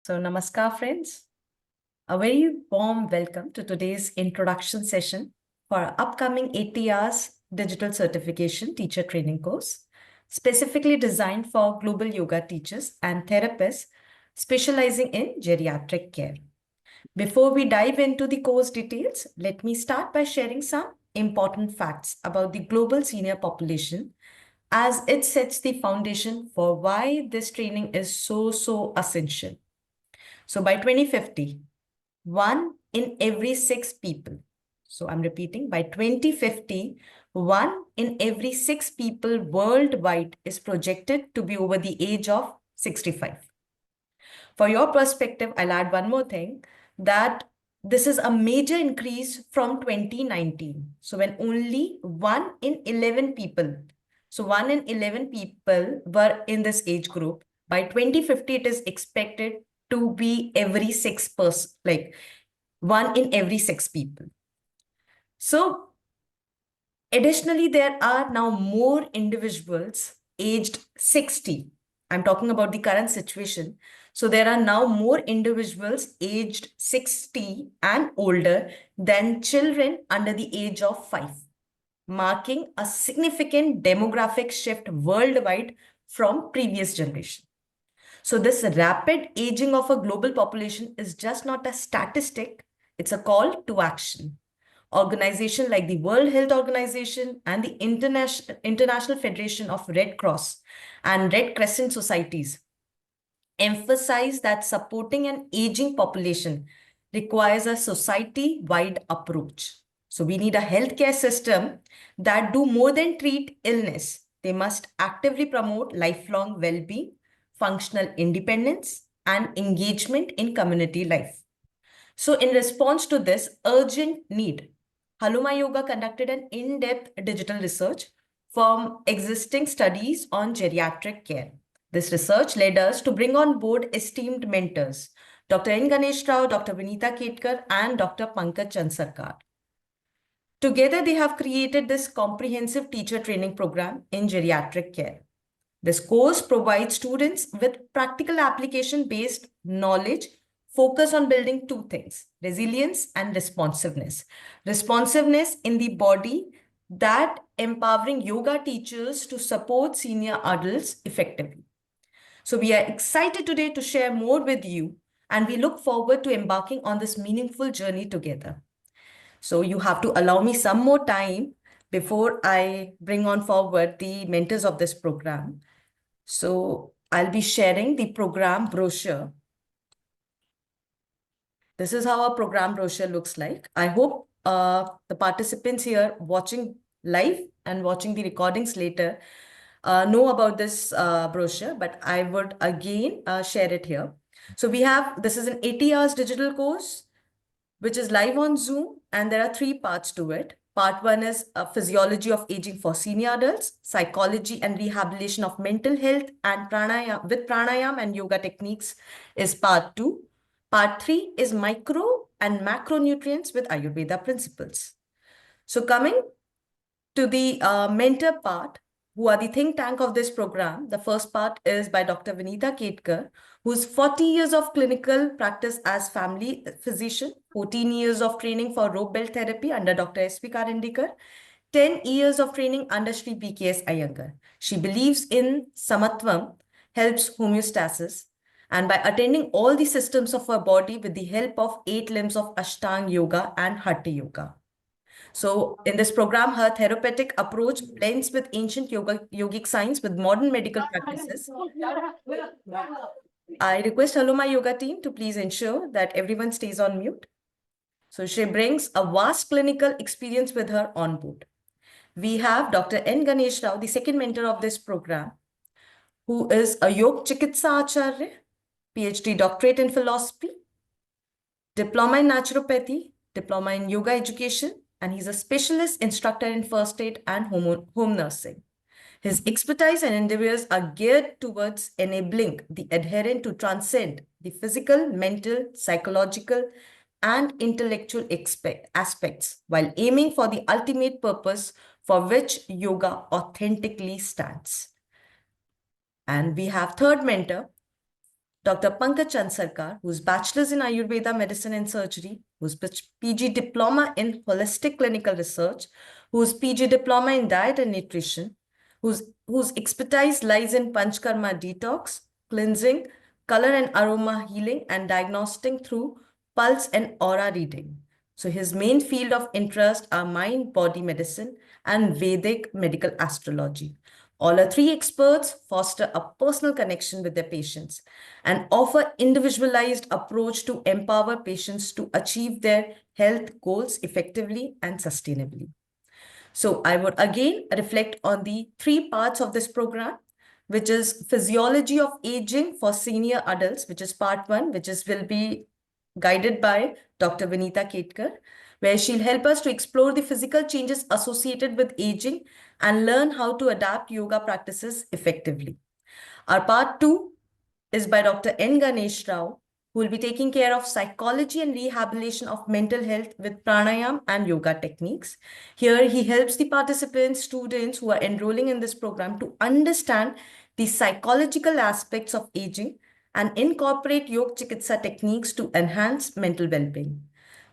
So, namaskar, friends. A very warm welcome to today's introduction session for our upcoming 80 hours digital certification teacher training course, specifically designed for global yoga teachers and therapists specializing in geriatric care. Before we dive into the course details, let me start by sharing some important facts about the global senior population as it sets the foundation for why this training is so essential. So by 2050, 1 in every 6 people. So I'm repeating, by 2050, 1 in every 6 people worldwide is projected to be over the age of 65. For your perspective, I'll add one more thing, that this is a major increase from 2019. So when only 1 in 11 people, so 1 in 11 people were in this age group, by 2050, it is expected to be every 6 person, like 1 in every 6 people. So additionally, there are now more individuals aged 60. I'm talking about the current situation. So there are now more individuals aged 60 and older than children under the age of 5, marking a significant demographic shift worldwide from previous generation. So this rapid aging of a global population is just not a statistic, it's a call to action. Organizations like the World Health Organization and the International Federation of Red Cross and Red Crescent Societies emphasize that supporting an aging population requires a society-wide approach. So we need a healthcare system that do more than treat illness. They must actively promote lifelong well-being, functional independence, and engagement in community life. So in response to this urgent need, Haluma Yoga conducted an in-depth digital research from existing studies on geriatric care. This research led us to bring on board esteemed mentors, Dr. N. Ganesh Rao, Dr. Vinita Ketkar, and Dr. Pankaj Chansarkar. Together, they have created this comprehensive teacher training program in geriatric care. This course provides students with practical application-based knowledge focus on building two things, resilience and responsiveness. Responsiveness in the body, that empowering yoga teachers to support senior adults effectively. So we are excited today to share more with you, and we look forward to embarking on this meaningful journey together. So you have to allow me some more time before I bring on forward the mentors of this program. So I'll be sharing the program brochure. This is how our program brochure looks like. I hope the participants here watching live and watching the recordings later know about this brochure, but I would again share it here. So this is an 80 hours digital course, which is live on Zoom, and there are 3 parts to it. Part 1 is physiology of aging for senior adults, psychology and rehabilitation of mental health, and pranayam and yoga techniques is part 2. Part 3 is micro and macronutrients with Ayurveda principles. So coming to the mentor part, who are the think tank of this program, the first part is by Dr. Vinita Ketkar, who's 40 years of clinical practice as family physician, 14 years of training for rope belt therapy under Dr. S.P. Karindikar, 10 years of training under Sri P.K.S. Iyengar. She believes in Samatvam, helps homeostasis, and by attending all the systems of her body with the help of 8 limbs of Ashtanga Yoga and Hatha Yoga. So in this program, her therapeutic approach blends with ancient yogic science with modern medical practices. I request Haluma Yoga team to please ensure that everyone stays on mute. So she brings a vast clinical experience with her on board. We have Dr. N. Ganesh Rao, the second mentor of this program, who is a Yog Chikitsa Acharya, PhD doctorate in philosophy, diploma in naturopathy, diploma in yoga education, and he's a specialist instructor in first aid and home nursing. His expertise and endeavors are geared towards enabling the adherent to transcend the physical, mental, psychological, and intellectual aspects while aiming for the ultimate purpose for which yoga authentically stands. And we have third mentor, Dr. Pankaj Chansarkar, who's Bachelor's in Ayurveda Medicine and Surgery, who's PG Diploma in Holistic Clinical Research, who's PG Diploma in Diet and Nutrition, whose expertise lies in Panchkarma detox, cleansing, color and aroma healing, and diagnostic through pulse and aura reading. So his main field of interest are mind-body medicine and Vedic medical astrology. All are three experts foster a personal connection with their patients and offer individualized approach to empower patients to achieve their health goals effectively and sustainably. So I would again reflect on the three parts of this program, which is physiology of aging for senior adults, which is part one, will be guided by Dr. Vinita Ketkar, where she'll help us to explore the physical changes associated with aging and learn how to adapt yoga practices effectively. Our part two is by Dr. N. Ganesh Rao, who will be taking care of psychology and rehabilitation of mental health with pranayam and yoga techniques. Here, he helps the participants, students who are enrolling in this program to understand the psychological aspects of aging and incorporate yoga chikitsa techniques to enhance mental well-being.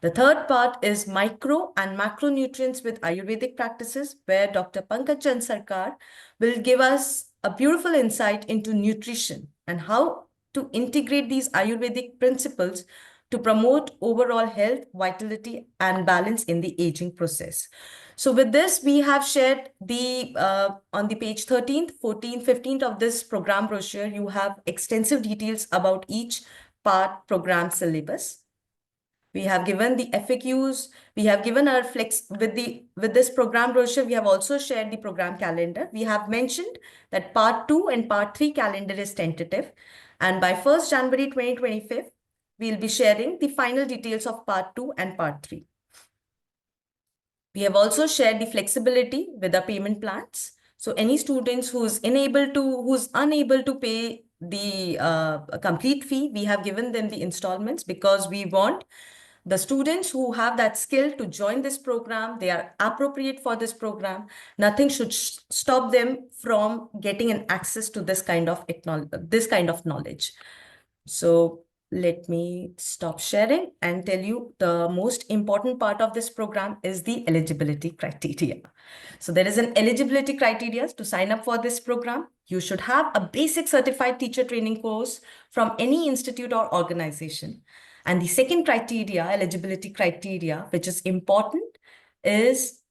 The third part is micro and macronutrients with Ayurvedic practices, where Dr. Pankaj Chand Sarkar will give us a beautiful insight into nutrition and how to integrate these Ayurvedic principles to promote overall health, vitality, and balance in the aging process. So with this, we have shared the on the page 13th, 14th, 15th of this program brochure, you have extensive details about each part program syllabus. We have given the FAQs. We have given our flex with this program brochure. We have also shared the program calendar. We have mentioned that part 2 and part 3 calendar is tentative. And by 1st January 2025, we'll be sharing the final details of part 2 and part 3. We have also shared the flexibility with the payment plans. So any students who's unable to pay the complete fee, we have given them the installments because we want the students who have that skill to join this program, they are appropriate for this program. Nothing should stop them from getting an access to this kind of knowledge. So let me stop sharing and tell you the most important part of this program is the eligibility criteria. So there is an eligibility criteria to sign up for this program. You should have a basic certified teacher training course from any institute or organization. And the second criteria, eligibility criteria, which is important, is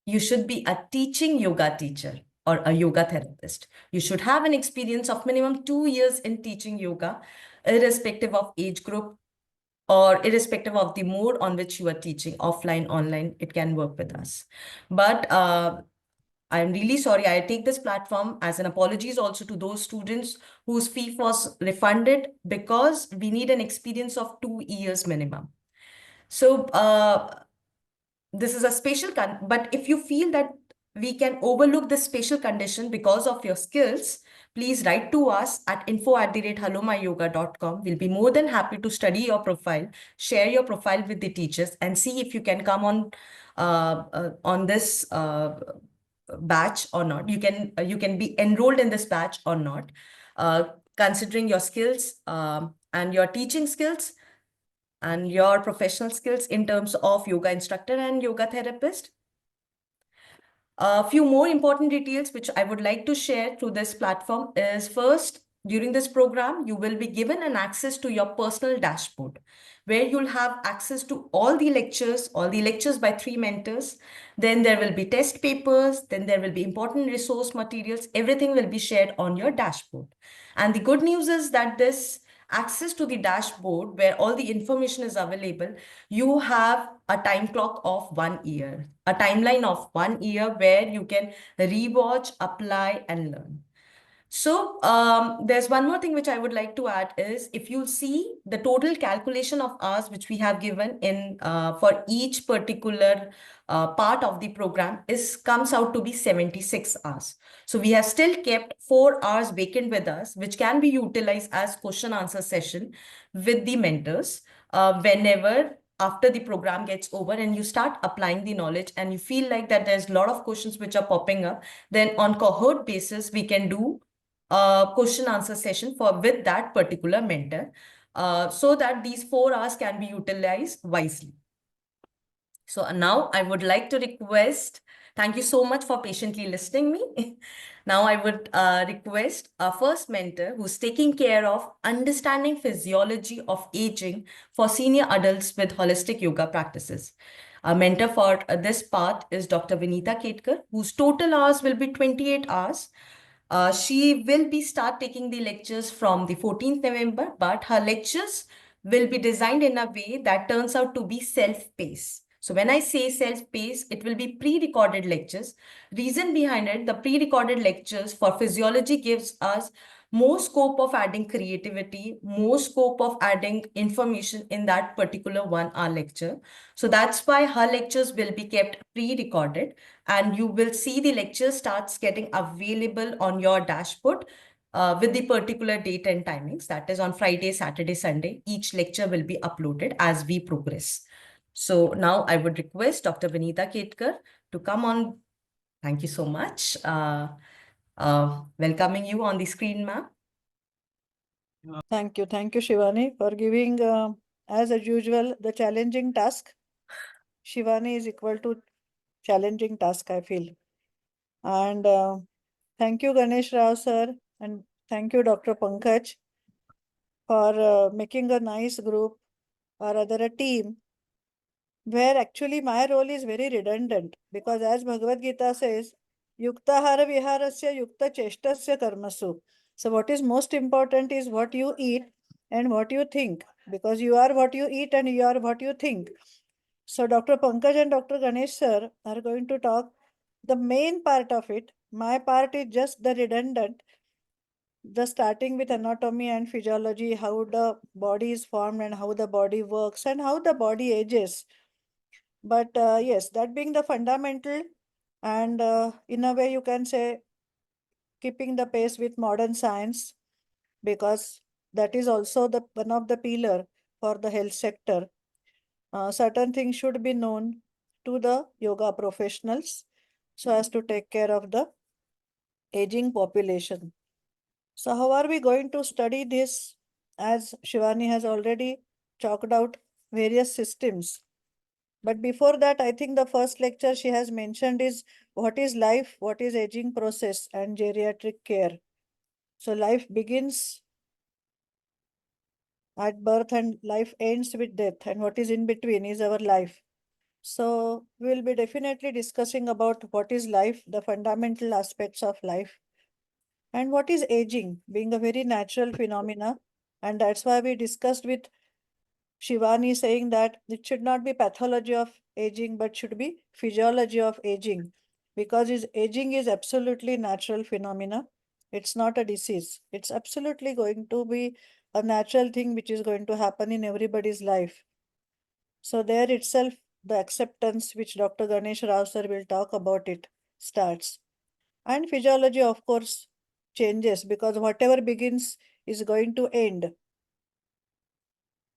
you should be a teaching yoga teacher or a yoga therapist. You should have an experience of minimum 2 years in teaching yoga, irrespective of age group or irrespective of the mode on which you are teaching, offline, online, it can work with us. But I'm really sorry. I take this platform as an apologies also to those students whose fee was refunded because we need an experience of 2 years minimum. So this is a special, but if you feel that we can overlook this special condition because of your skills, please write to us at info@hellomyyoga.com. We'll be more than happy to study your profile, share your profile with the teachers and see if you can come on this batch or not. You can be enrolled in this batch or not, considering your skills and your teaching skills and your professional skills in terms of yoga instructor and yoga therapist. A few more important details which I would like to share through this platform is first, during this program, you will be given an access to your personal dashboard where you'll have access to all the lectures by 3 mentors. Then there will be test papers, then there will be important resource materials. Everything will be shared on your dashboard. And the good news is that this access to the dashboard where all the information is available, you have a time clock of 1 year, a timeline of 1 year where you can rewatch, apply, and learn. So there's one more thing which I would like to add is if you see the total calculation of hours which we have given in for each particular part of the program comes out to be 76 hours. So we have still kept 4 hours vacant with us, which can be utilized as question answer session with the mentors whenever after the program gets over and you start applying the knowledge and you feel like that there's a lot of questions which are popping up, then on cohort basis, we can do question answer session for with that particular mentor, so that these 4 hours can be utilized wisely. So now I would like to request, thank you so much for patiently listening me. Now I would request our first mentor who's taking care of understanding physiology of aging for senior adults with holistic yoga practices. Our mentor for this part is Dr. Vinita Ketkar, whose total hours will be 28 hours. She will be start taking the lectures from the 14th November, but her lectures will be designed in a way that turns out to be self-paced. So when I say self-paced, it will be pre-recorded lectures. Reason behind it, the pre-recorded lectures for physiology gives us more scope of adding creativity, more scope of adding information in that particular 1 hour lecture. So that's why her lectures will be kept pre-recorded, and you will see the lecture starts getting available on your dashboard with the particular date and timings. That is on Friday, Saturday, Sunday. Each lecture will be uploaded as we progress. So now I would request Dr. Vinita Ketkar to come on. Thank you so much. Welcoming you on the screen, ma'am. Thank you, Shivani, for giving, as usual, the challenging task. Shivani is equal to challenging task, I feel. And thank you, Ganesh Rao sir, and thank you, Dr. Pankaj, for making a nice group, or rather a team, where actually my role is very redundant, because as Bhagavad Gita says, Yuktahara viharasya yukta cheshtasya karmasu. So what is most important is what you eat and what you think, because you are what you eat and you are what you think. So Dr. Pankaj and Dr. Ganesh sir are going to talk the main part of it. My part is just the redundant, the starting with anatomy and physiology, how the body is formed and how the body works and how the body ages. But yes, that being the fundamental, and in a way you can say keeping the pace with modern science, because that is also the one of the pillar for the health sector. Certain things should be known to the yoga professionals so as to take care of the aging population. So how are we going to study this? As Shivani has already chalked out various systems. But before that, I think the first lecture she has mentioned is what is life, what is aging process and geriatric care. So life begins at birth and life ends with death, and what is in between is our life. So we'll be definitely discussing about what is life, the fundamental aspects of life, and what is aging, being a very natural phenomena. And that's why we discussed with Shivani saying that it should not be pathology of aging, but should be physiology of aging, because aging is absolutely natural phenomena. It's not a disease. It's absolutely going to be a natural thing which is going to happen in everybody's life. So there itself, the acceptance which Dr. Ganesh Rao sir will talk about it starts. And physiology, of course, changes, because whatever begins is going to end.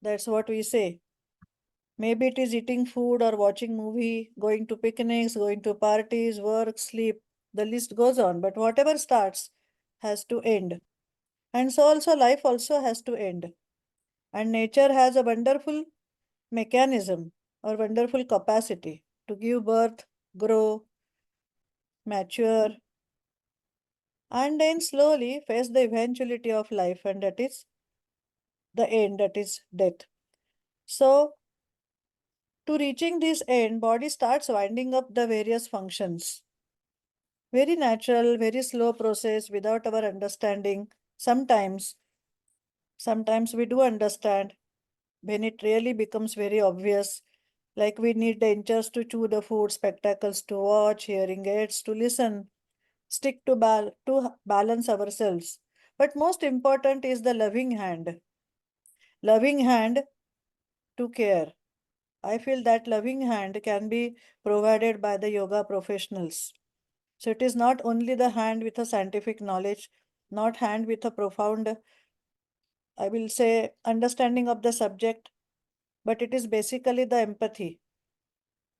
That's what we say. Maybe it is eating food or watching movie, going to picnics, going to parties, work, sleep. The list goes on. But whatever starts has to end. And so also life also has to end. And nature has a wonderful mechanism or wonderful capacity to give birth, grow, mature, and then slowly face the eventuality of life, and that is the end, that is death. So to reaching this end, body starts winding up the various functions. Very natural, very slow process without our understanding. Sometimes we do understand when it really becomes very obvious. Like we need dentures to chew the food, spectacles to watch, hearing aids to listen, stick to balance ourselves. But most important is the loving hand to care. I feel that loving hand can be provided by the yoga professionals. So it is not only the hand with a scientific knowledge, not hand with a profound, I will say, understanding of the subject, but it is basically the empathy.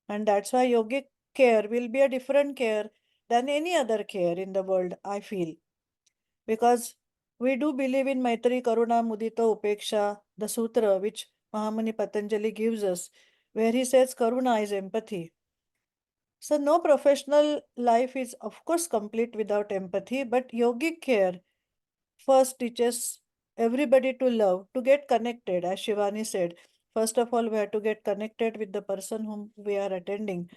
And that's why yogic care will be a different care than any other care in the world, I feel. because we do believe in Maitri Karuna Mudita Upeksha, the sutra which Mahamuni Patanjali gives us, where he says Karuna is empathy. So, no professional life is, of course, complete without empathy, but yogic care first teaches everybody to love, to get connected, as Shivani said. First of all, we have to get connected with the person whom we are attending.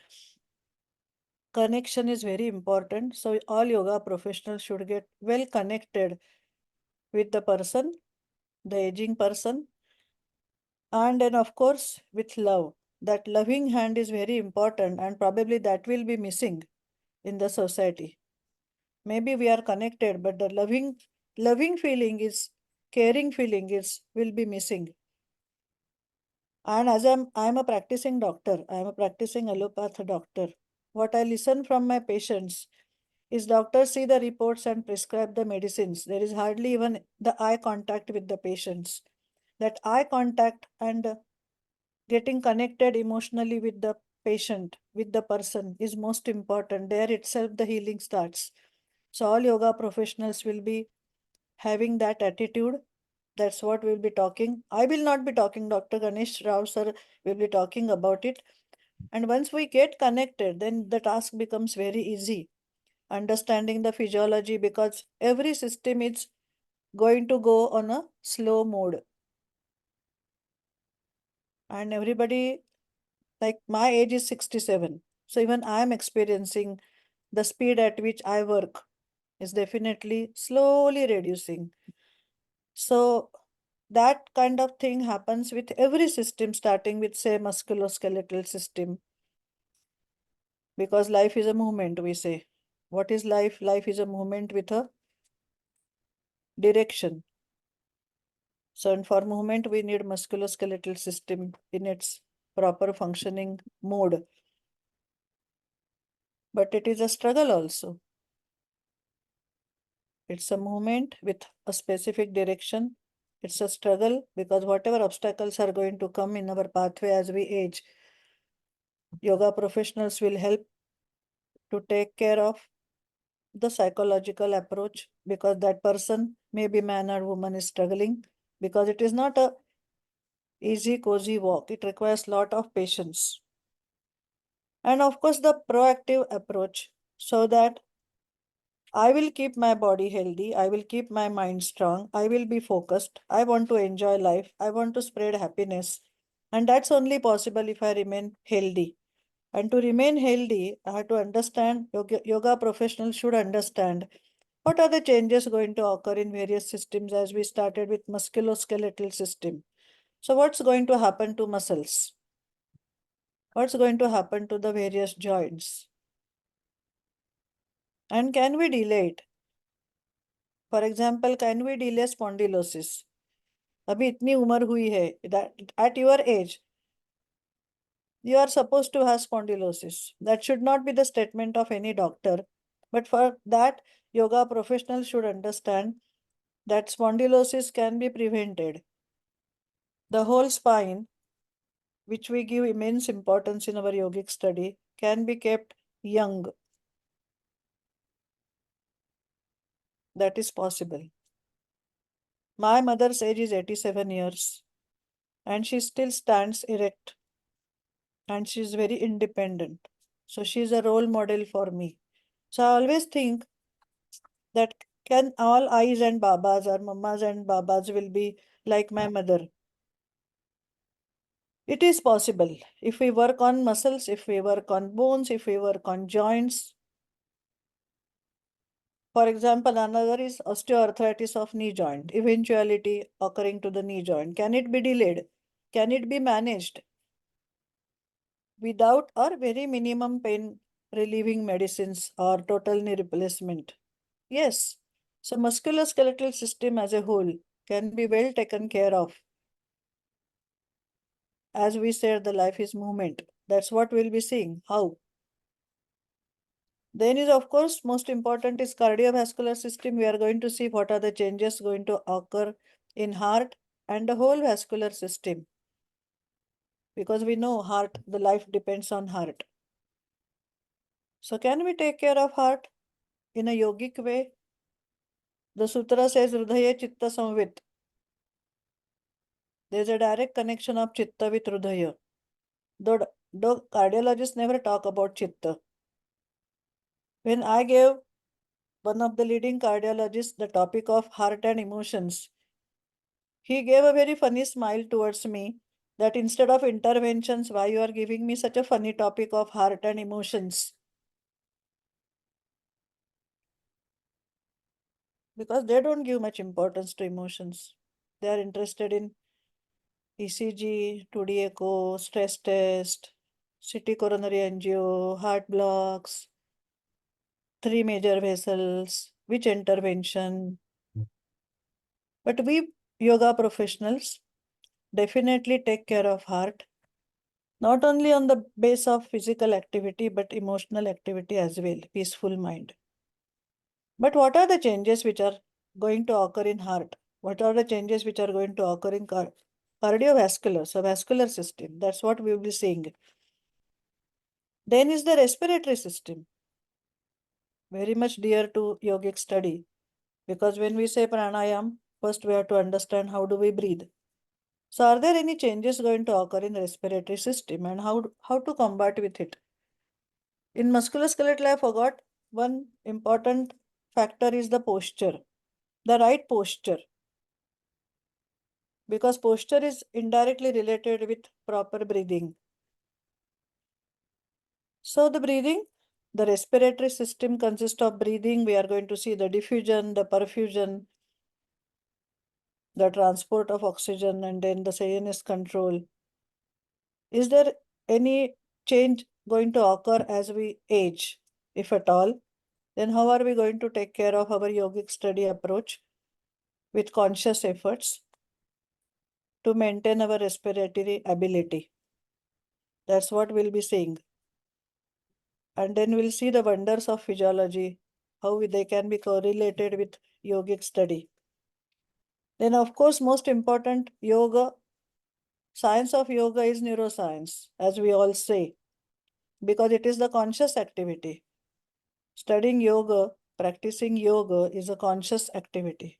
Connection is very important. So, all yoga professionals should get well connected with the person, the aging person, and then, of course, with love. That loving hand is very important, and probably that will be missing in the society. Maybe we are connected, but the loving feeling is, caring feeling is, will be missing. And as I'm a practicing doctor, I'm a practicing allopath doctor. What I listen from my patients is doctors see the reports and prescribe the medicines. There is hardly even the eye contact with the patients. That eye contact and getting connected emotionally with the patient, with the person is most important. There itself the healing starts. So all yoga professionals will be having that attitude. That's what we'll be talking. I will not be talking, Dr. Ganesh Rao sir will be talking about it. And once we get connected, then the task becomes very easy. Understanding the physiology, because every system is going to go on a slow mode. And everybody, like my age is 67. So even I am experiencing the speed at which I work is definitely slowly reducing. So that kind of thing happens with every system, starting with, say, musculoskeletal system, because life is a movement, we say. What is life? Life is a movement with a direction. So, and for movement, we need musculoskeletal system in its proper functioning mode. But it is a struggle also. It's a movement with a specific direction. It's a struggle because whatever obstacles are going to come in our pathway as we age, yoga professionals will help to take care of the psychological approach, because that person, maybe man or woman, is struggling, because it is not a easy cozy walk. It requires lot of patience. And of course the proactive approach, so that I will keep my body healthy, I will keep my mind strong, I will be focused, I want to enjoy life, I want to spread happiness. And that's only possible if I remain healthy. And to remain healthy, I have to understand, yoga professionals should understand what are the changes going to occur in various systems, as we started with musculoskeletal system. So what's going to happen to muscles? What's going to happen to the various joints? And can we delay it? For example, can we delay spondylosis? अभी इतनी उम्र हुई है, that at your age you are supposed to have spondylosis. That should not be the statement of any doctor. But for that, yoga professionals should understand that spondylosis can be prevented. The whole spine, which we give immense importance in our yogic study, can be kept young. That is possible. My mother's age is 87 years and she still stands erect and she is very independent. So she is a role model for me. So I always think that can all eyes and babas or mammas and babas will be like my mother? It is possible if we work on muscles, if we work on bones, if we work on joints. For example, another is osteoarthritis of knee joint, eventuality occurring to the knee joint. Can it be delayed? Can it be managed without or very minimum pain relieving medicines or total knee replacement? Yes. So musculoskeletal system as a whole can be well taken care of. As we said, the life is movement. That's what we'll be seeing. How? Then is, of course, most important is cardiovascular system. We are going to see what are the changes going to occur in heart and the whole vascular system. Because we know heart, the life depends on heart. So can we take care of heart in a yogic way? The sutra says Hridaya Chitta Samvit. There is a direct connection of Chitta with Hridaya. Though cardiologists never talk about Chitta. When I gave one of the leading cardiologists the topic of heart and emotions, he gave a very funny smile towards me that instead of interventions, why you are giving me such a funny topic of heart and emotions? Because they don't give much importance to emotions. They are interested in ECG, 2D echo, stress test, CT coronary angio, heart blocks, three major vessels, which intervention. But we yoga professionals definitely take care of heart, not only on the base of physical activity, but emotional activity as well, peaceful mind. But what are the changes which are going to occur in heart? What are the changes which are going to occur in cardiovascular, so vascular system? That's what we will be seeing. Then is the respiratory system, very much dear to yogic study, because when we say pranayam, first we have to understand how do we breathe. So are there any changes going to occur in the respiratory system and how to combat with it? In musculoskeletal, I forgot one important factor is the posture, the right posture, because posture is indirectly related with proper breathing. So the breathing, the respiratory system consists of breathing. We are going to see the diffusion, the perfusion, the transport of oxygen, and then the sinus control. Is there any change going to occur as we age, if at all? Then how are we going to take care of our yogic study approach with conscious efforts to maintain our respiratory ability? That's what we'll be seeing. And then we'll see the wonders of physiology, how they can be correlated with yogic study. Then, of course, most important, yoga, science of yoga is neuroscience, as we all say, because it is the conscious activity. Studying yoga, practicing yoga is a conscious activity.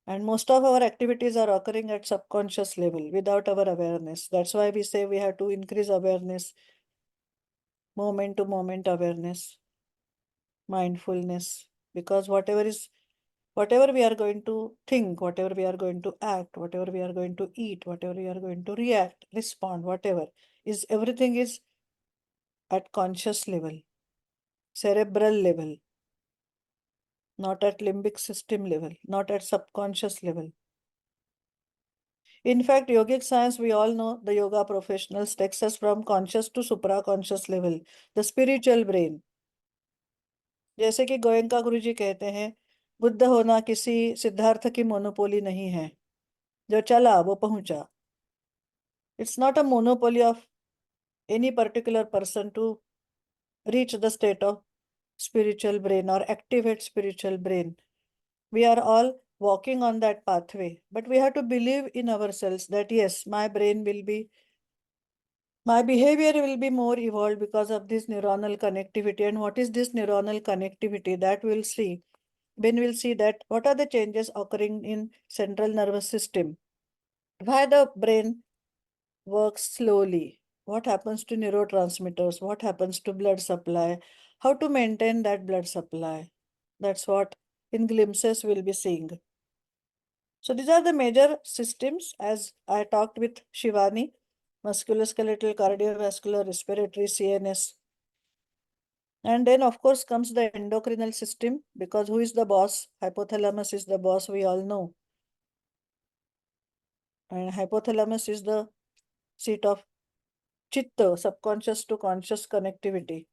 And most of our activities are occurring at subconscious level without our awareness. That's why we say we have to increase awareness, moment to moment awareness, mindfulness, because whatever we are going to think, whatever we are going to act, whatever we are going to eat, whatever we are going to react, respond, whatever is, everything is at conscious level, cerebral level, not at limbic system level, not at subconscious level. In fact, yogic science, we all know, the yoga professionals takes us from conscious to supraconscious level, the spiritual brain. जैसे कि गोयंका गुरु जी कहते हैं, बुद्ध होना किसी सिद्धार्थ की monopoly नहीं है, जो चला वो पहुंचा. It's not a monopoly of any particular person to reach the state of spiritual brain or activate spiritual brain. We are all walking on that pathway, but we have to believe in ourselves that yes, my behavior will be more evolved because of this neuronal connectivity. And what is this neuronal connectivity? That we'll see. When we'll see that what are the changes occurring in central nervous system, why the brain works slowly, what happens to neurotransmitters, what happens to blood supply, how to maintain that blood supply. That's what in glimpses we'll be seeing. So these are the major systems as I talked with Shivani: musculoskeletal, cardiovascular, respiratory, CNS. And then of course comes the endocrinal system, because who is the boss? Hypothalamus is the boss, we all know. And hypothalamus is the seat of chitta, subconscious to conscious connectivity.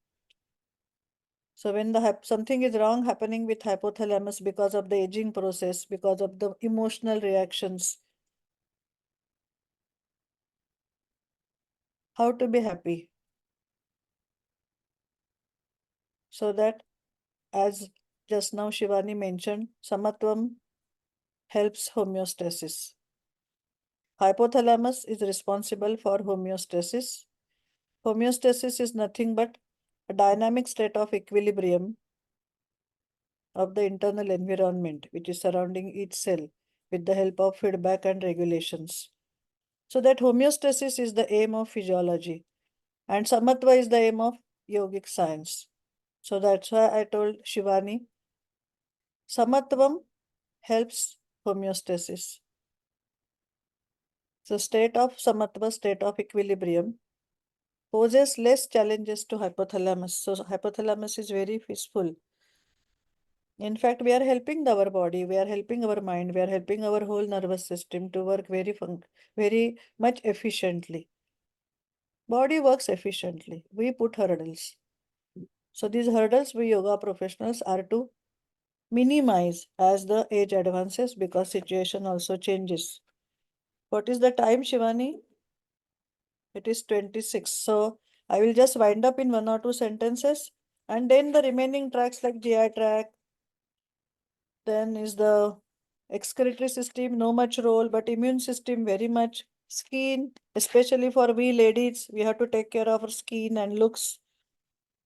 So when something is wrong happening with hypothalamus because of the aging process, because of the emotional reactions, how to be happy? So that, as just now Shivani mentioned, samatvam helps homeostasis. Hypothalamus is responsible for homeostasis. Homeostasis is nothing but a dynamic state of equilibrium of the internal environment which is surrounding each cell with the help of feedback and regulations. So that homeostasis is the aim of physiology and samatva is the aim of yogic science. So that's why I told Shivani, samatvam helps homeostasis. So state of samatva, state of equilibrium, poses less challenges to hypothalamus. So hypothalamus is very peaceful. In fact, we are helping our body, we are helping our mind, we are helping our whole nervous system to work very much efficiently. Body works efficiently. We put hurdles. So these hurdles we yoga professionals are to minimize as the age advances because situation also changes. What is the time, Shivani? It is 26. So I will just wind up in one or two sentences and then the remaining tracks like GI tract, then is the excretory system, no much role, but immune system very much. Skin, especially for we ladies, we have to take care of our skin and looks.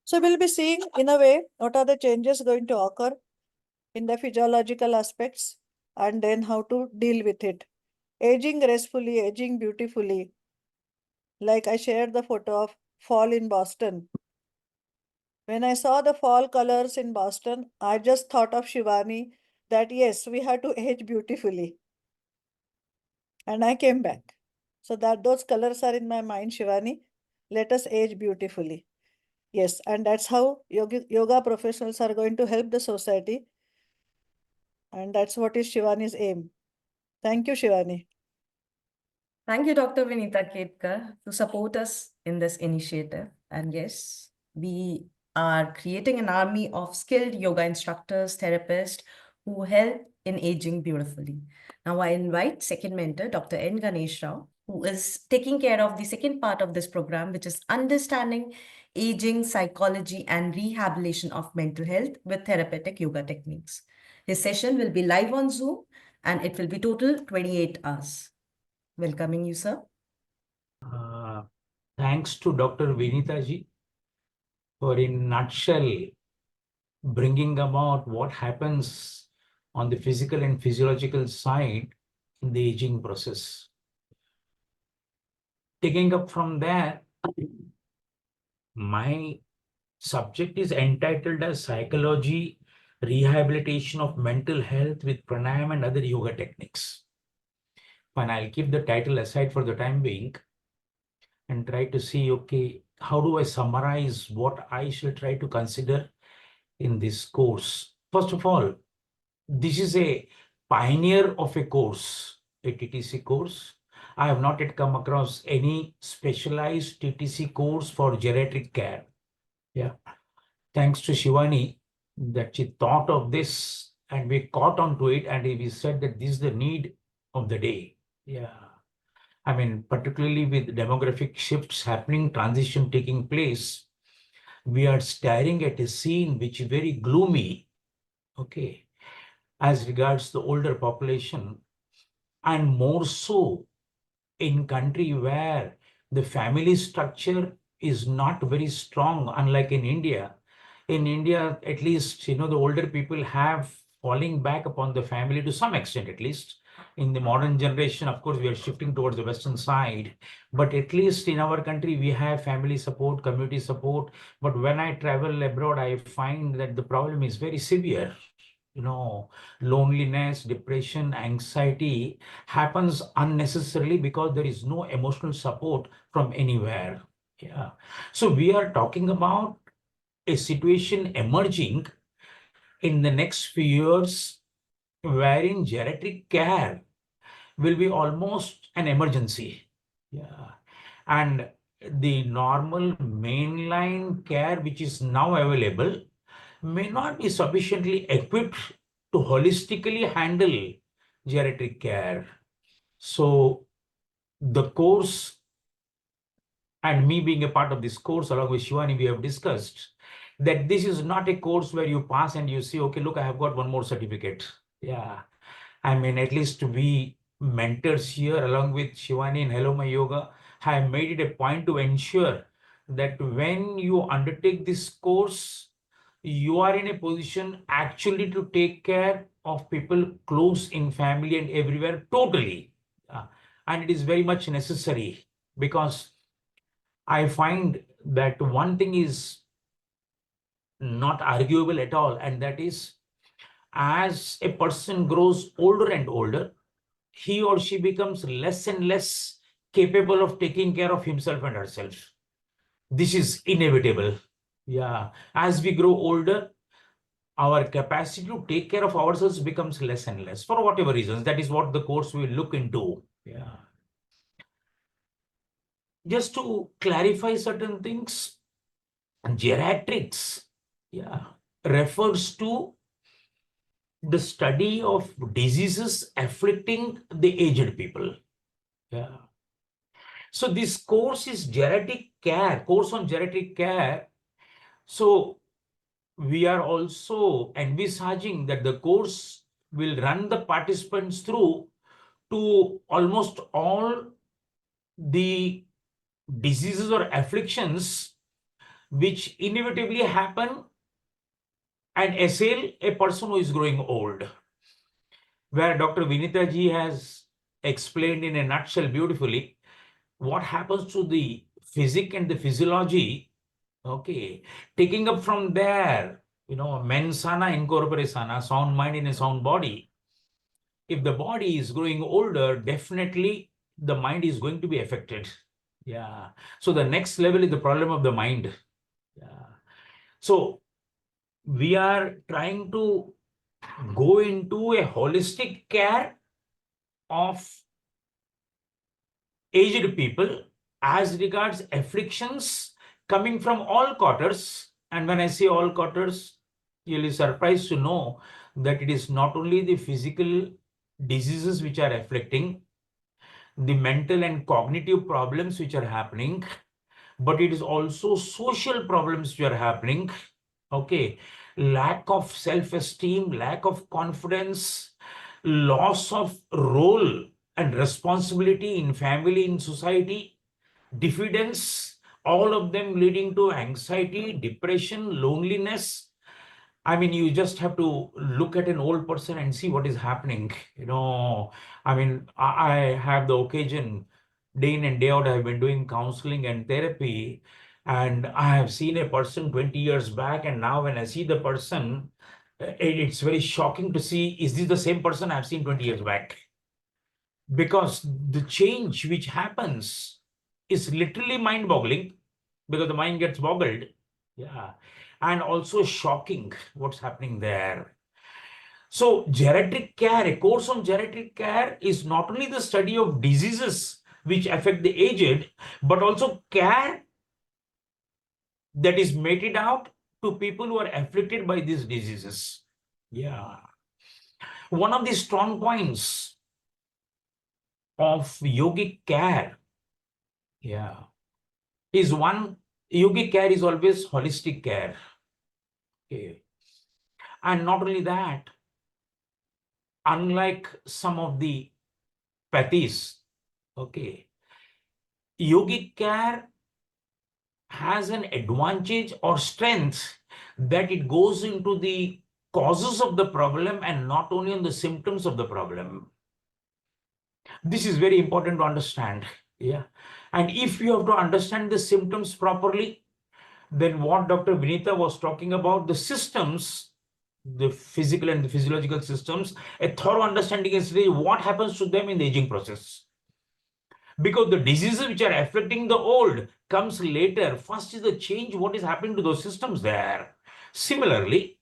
So we'll be seeing in a way what are the changes going to occur in the physiological aspects and then how to deal with it. Aging gracefully, aging beautifully. Like I shared the photo of fall in Boston. When I saw the fall colors in Boston, I just thought of Shivani that yes, we have to age beautifully. And I came back. So that those colors are in my mind, Shivani. Let us age beautifully. Yes, and that's how yoga professionals are going to help the society. And that's what is Shivani's aim. Thank you, Shivani. Thank you, Dr. Vinita Ketkar, to support us in this initiative. And yes, we are creating an army of skilled yoga instructors, therapists who help in aging beautifully. Now, I invite second mentor, Dr. N. Ganesh Rao, who is taking care of the second part of this program, which is understanding aging, psychology, and rehabilitation of mental health with therapeutic yoga techniques. His session will be live on Zoom and it will be total 28 hours. Welcoming you, sir. Thanks to Dr. Vinita ji for in nutshell bringing about what happens on the physical and physiological side in the aging process. Taking up from there, my subject is entitled as Psychology, Rehabilitation of Mental Health with Pranayam and Other Yoga Techniques. And I'll keep the title aside for the time being and try to see, okay, how do I summarize what I should try to consider in this course? First of all, this is a pioneer of a course, a TTC course. I have not yet come across any specialized TTC course for geriatric care. Yeah. Thanks to Shivani that she thought of this and we caught onto it and we said that this is the need of the day. Yeah. I mean, particularly with demographic shifts happening, transition taking place, we are staring at a scene which is very gloomy, okay, as regards the older population, and more so in country where the family structure is not very strong, unlike in India. In India, at least, the older people have falling back upon the family to some extent, at least. In the modern generation, of course, we are shifting towards the Western side, but at least in our country, we have family support, community support. But when I travel abroad, I find that the problem is very severe. Loneliness, depression, anxiety happens unnecessarily because there is no emotional support from anywhere. Yeah. So we are talking about a situation emerging in the next few years wherein geriatric care will be almost an emergency. Yeah. And the normal mainline care which is now available may not be sufficiently equipped to holistically handle geriatric care. So the course and me being a part of this course along with Shivani, we have discussed that this is not a course where you pass and you see, okay, look, I have got one more certificate. Yeah. I mean, at least we mentors here along with Shivani and Hello My Yoga have made it a point to ensure that when you undertake this course, you are in a position actually to take care of people close in family and everywhere totally. And it is very much necessary, because I find that one thing is not arguable at all, and that is, as a person grows older and older, he or she becomes less and less capable of taking care of himself and herself. This is inevitable. Yeah. As we grow older, our capacity to take care of ourselves becomes less and less for whatever reasons. That is what the course will look into. Yeah. Just to clarify certain things, geriatrics, yeah, refers to the study of diseases afflicting the aged people. Yeah. So this course is geriatric care, course on geriatric care. So we are also envisaging that the course will run the participants through to almost all the diseases or afflictions which inevitably happen and assail a person who is growing old. Where Dr. Vinita ji has explained in a nutshell beautifully what happens to the physic and the physiology. Okay, taking up from there, mens sana in corpore sana, sound mind in a sound body. If the body is growing older, definitely the mind is going to be affected. Yeah. So the next level is the problem of the mind. Yeah. So we are trying to go into a holistic care of aged people as regards afflictions coming from all quarters. And when I say all quarters, you'll be surprised to know that it is not only the physical diseases which are afflicting, the mental and cognitive problems which are happening, but it is also social problems which are happening. Okay, lack of self-esteem, lack of confidence, loss of role and responsibility in family, in society, diffidence, all of them leading to anxiety, depression, loneliness. I mean, you just have to look at an old person and see what is happening. I mean, I have the occasion day in and day out. I've been doing counseling and therapy, and I have seen a person 20 years back, and now when I see the person, it's very shocking to see, is this the same person I've seen 20 years back? Because the change which happens is literally mind-boggling, because the mind gets boggled. Yeah. And also shocking what's happening there. So geriatric care, a course on geriatric care is not only the study of diseases which affect the aged, but also care that is meted out to people who are afflicted by these diseases. Yeah. One of the strong points of yogic care, yeah, is one, yogic care is always holistic care. Okay. And not only that, unlike some of the pathies, okay, yogic care has an advantage or strength that it goes into the causes of the problem and not only on the symptoms of the problem. This is very important to understand. Yeah. And if you have to understand the symptoms properly, then what Dr. Vinita was talking about, the systems, the physical and the physiological systems, a thorough understanding is really what happens to them in the aging process. Because the diseases which are affecting the old comes later. First is the change, what is happening to those systems there. Similarly,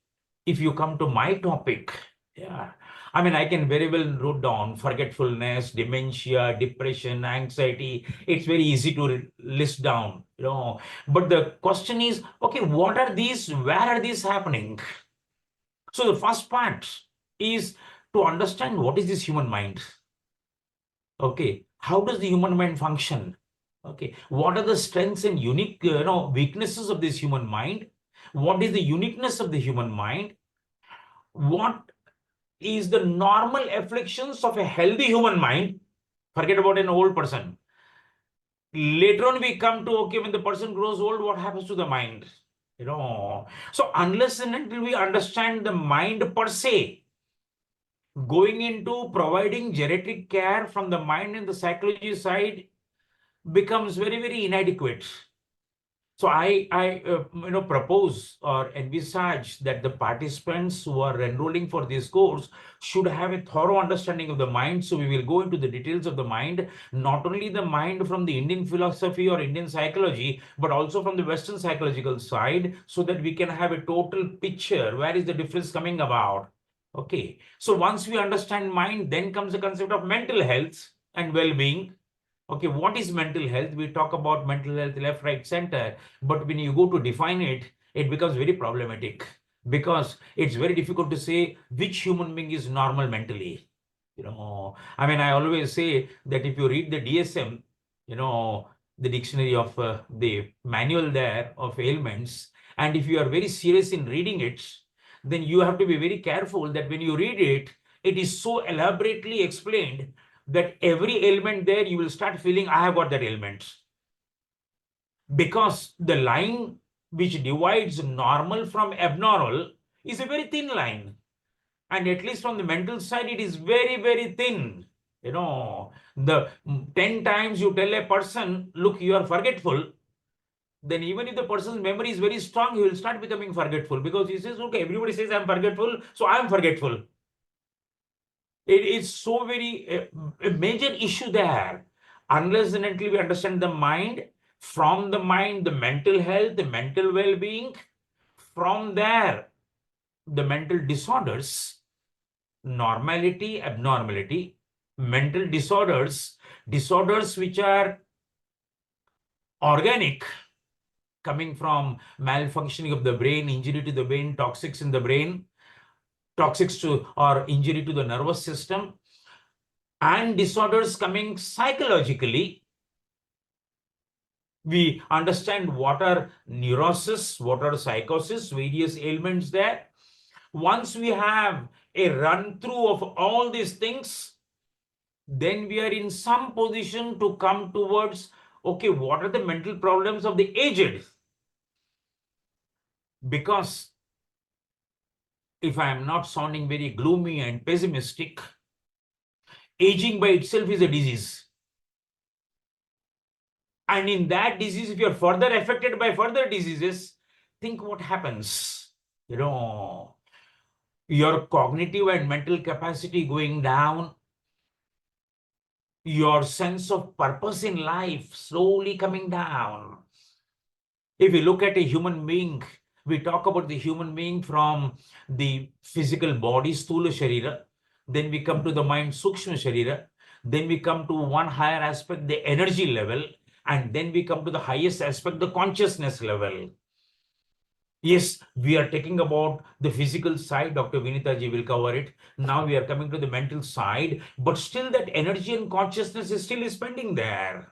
if you come to my topic, yeah, I mean, I can very well note down forgetfulness, dementia, depression, anxiety. It's very easy to list down, But the question is, okay, what are these? Where are these happening? So the first part is to understand what is this human mind. Okay, how does the human mind function? Okay, what are the strengths and unique, weaknesses of this human mind? What is the uniqueness of the human mind? What is the normal afflictions of a healthy human mind? Forget about an old person. Later on, we come to, okay, when the person grows old, what happens to the mind? So unless and until we understand the mind per se, going into providing geriatric care from the mind and the psychology side becomes very, very inadequate. So I propose or envisage that the participants who are enrolling for this course should have a thorough understanding of the mind. So we will go into the details of the mind, not only the mind from the Indian philosophy or Indian psychology, but also from the Western psychological side, so that we can have a total picture. Where is the difference coming about? Okay. So once we understand mind, then comes the concept of mental health and well-being. Okay, what is mental health? We talk about mental health left, right, center, but when you go to define it, it becomes very problematic because it's very difficult to say which human being is normal mentally. I mean, I always say that if you read the DSM, the dictionary of the manual there of ailments, and if you are very serious in reading it, then you have to be very careful that when you read it, it is so elaborately explained that every ailment there you will start feeling I have got that ailment, because the line which divides normal from abnormal is a very thin line, and at least from the mental side it is very, very thin. The 10 times you tell a person, look, you are forgetful, then even if the person's memory is very strong, he will start becoming forgetful because he says, okay, everybody says I'm forgetful, so I'm forgetful. It is so very a major issue there. Unless and until we understand the mind, from the mind, the mental health, the mental well-being, from there, the mental disorders, normality, abnormality, mental disorders, disorders which are organic, coming from malfunctioning of the brain, injury to the brain, toxics in the brain, toxics to or injury to the nervous system, and disorders coming psychologically. We understand what are neurosis, what are psychosis, various ailments there. Once we have a run through of all these things, then we are in some position to come towards, okay, what are the mental problems of the aged? Because if I am not sounding very gloomy and pessimistic, aging by itself is a disease. And in that disease, if you're further affected by further diseases, think what happens. Your cognitive and mental capacity going down, your sense of purpose in life slowly coming down. If we look at a human being, we talk about the human being from the physical body, Sthula Sharira, then we come to the mind, Sukshma Sharira, then we come to one higher aspect, the energy level, and then we come to the highest aspect, the consciousness level. Yes, we are talking about the physical side. Dr. Vinita ji will cover it. Now we are coming to the mental side, but still that energy and consciousness is still spending there.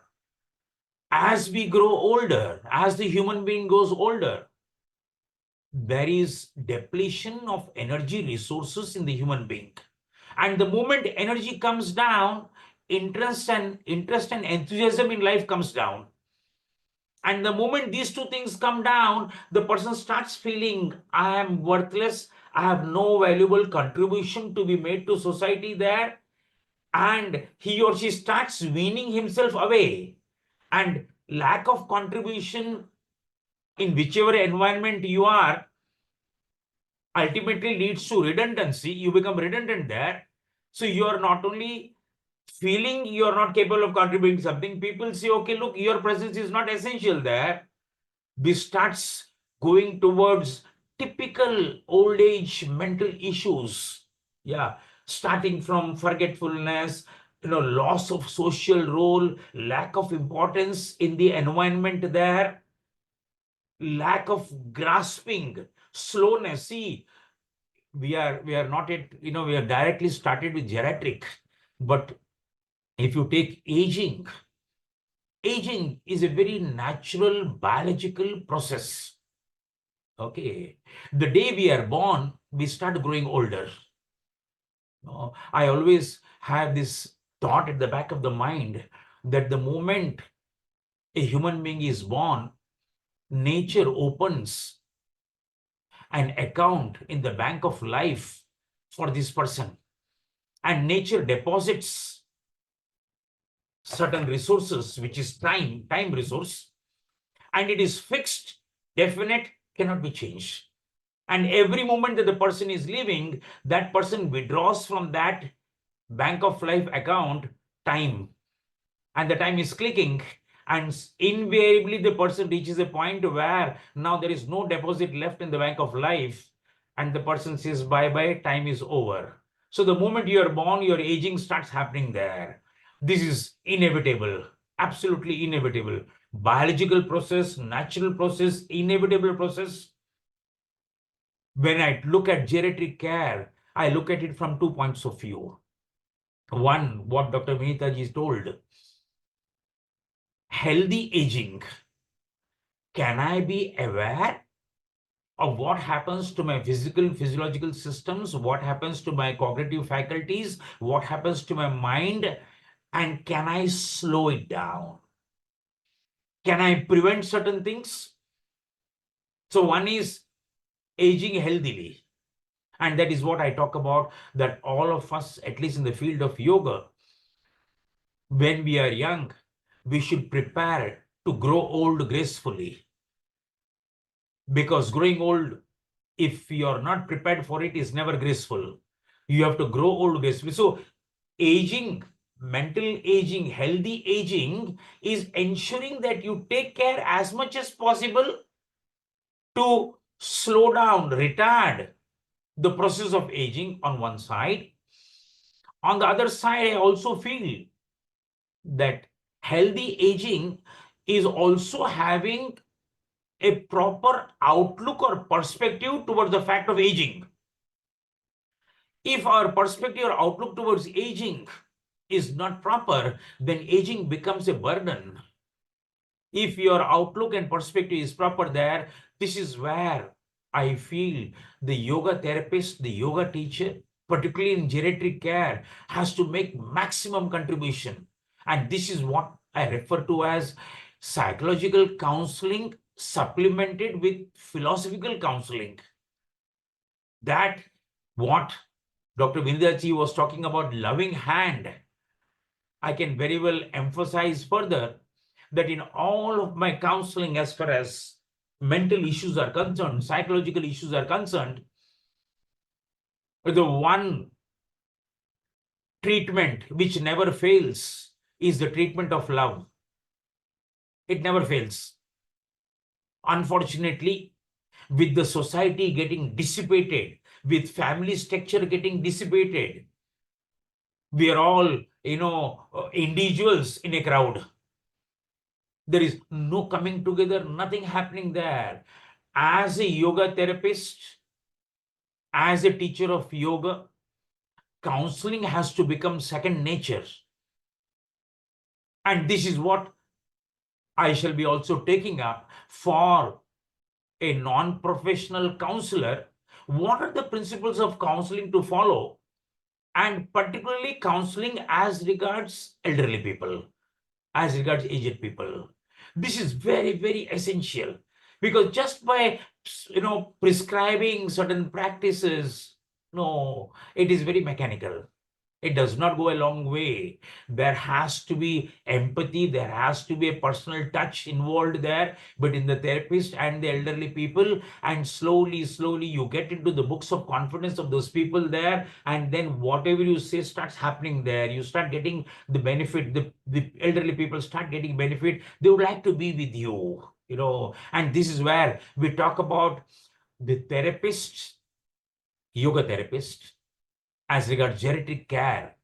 As we grow older, as the human being goes older, there is depletion of energy resources in the human being. And the moment energy comes down, interest and enthusiasm in life comes down. And the moment these two things come down, the person starts feeling, I am worthless, I have no valuable contribution to be made to society there. And he or she starts weaning himself away. And lack of contribution in whichever environment you are ultimately leads to redundancy. You become redundant there. So you are not only feeling you are not capable of contributing something, people say, okay, look, your presence is not essential there. This starts going towards typical old age mental issues. Yeah, starting from forgetfulness, loss of social role, lack of importance in the environment there, lack of grasping, slowness. See, we are not at, we are directly started with geriatric, but if you take aging, aging is a very natural biological process. Okay. The day we are born, we start growing older. I always have this thought at the back of the mind that the moment a human being is born, nature opens an account in the bank of life for this person. And nature deposits certain resources, which is time resource, and it is fixed, definite, cannot be changed. And every moment that the person is living, that person withdraws from that bank of life account time, and the time is clicking, and invariably the person reaches a point where now there is no deposit left in the bank of life, and the person says bye bye, time is over. So the moment you are born, your aging starts happening there. This is inevitable, absolutely inevitable. Biological process, natural process, inevitable process. When I look at geriatric care, I look at it from 2 points of view. One, what Dr. Vinita ji told, healthy aging. Can I be aware of what happens to my physiological systems, what happens to my cognitive faculties, what happens to my mind, and can I slow it down? Can I prevent certain things? So one is aging healthily. And that is what I talk about, that all of us, at least in the field of yoga, when we are young, we should prepare to grow old gracefully. Because growing old, if you're not prepared for it, is never graceful. You have to grow old gracefully. So aging, mental aging, healthy aging is ensuring that you take care as much as possible to slow down, retard the process of aging on one side. On the other side, I also feel that healthy aging is also having a proper outlook or perspective towards the fact of aging. If our perspective or outlook towards aging is not proper, then aging becomes a burden. If your outlook and perspective is proper there, this is where I feel the yoga therapist, the yoga teacher, particularly in geriatric care, has to make maximum contribution. And this is what I refer to as psychological counseling supplemented with philosophical counseling. That what Dr. Vindachi was talking about, loving hand, I can very well emphasize further that in all of my counseling, as far as mental issues are concerned, psychological issues are concerned, the one treatment which never fails is the treatment of love. It never fails. Unfortunately, with the society getting dissipated, with family structure getting dissipated, we are all, individuals in a crowd. There is no coming together, nothing happening there. As a yoga therapist, as a teacher of yoga, counseling has to become second nature. And this is what I shall be also taking up for a non-professional counselor. What are the principles of counseling to follow? And particularly counseling as regards elderly people, as regards aged people. This is very, very essential, because just by prescribing certain practices, no, it is very mechanical. It does not go a long way. There has to be empathy, there has to be a personal touch involved there between the therapist and the elderly people, and slowly you get into the books of confidence of those people there, and then whatever you say starts happening there. You start getting the benefit, the elderly people start getting benefit. They would like to be with you, and this is where we talk about the therapist, yoga therapist, as regards geriatric care,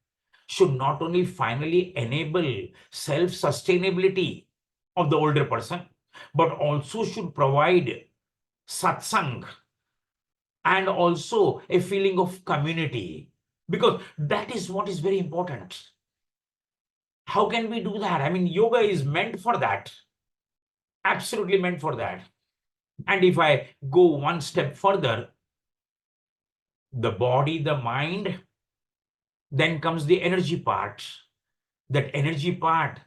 should not only finally enable self-sustainability of the older person, but also should provide satsang and also a feeling of community, because that is what is very important. How can we do that? I mean, yoga is meant for that, absolutely meant for that. And if I go one step further, the body, the mind, then comes the energy part. That energy part,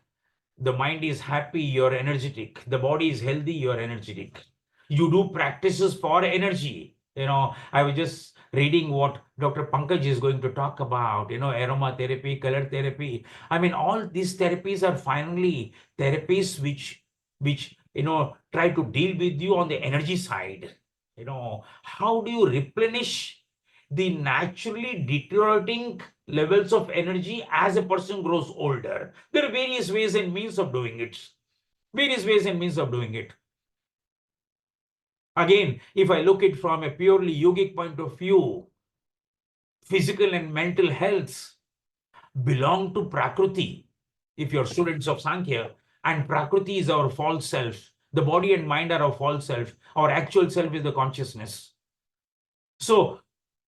the mind is happy, you're energetic. The body is healthy, you're energetic. You do practices for energy, I was just reading what Dr. Pankaj is going to talk about, aromatherapy, color therapy. I mean, all these therapies are finally therapies which try to deal with you on the energy side. How do you replenish the naturally deteriorating levels of energy as a person grows older? There are various ways and means of doing it. Various ways and means of doing it. Again, if I look at it from a purely yogic point of view, physical and mental health belong to Prakriti. If you're students of Sankhya, and Prakriti is our false self, the body and mind are our false self, our actual self is the consciousness. So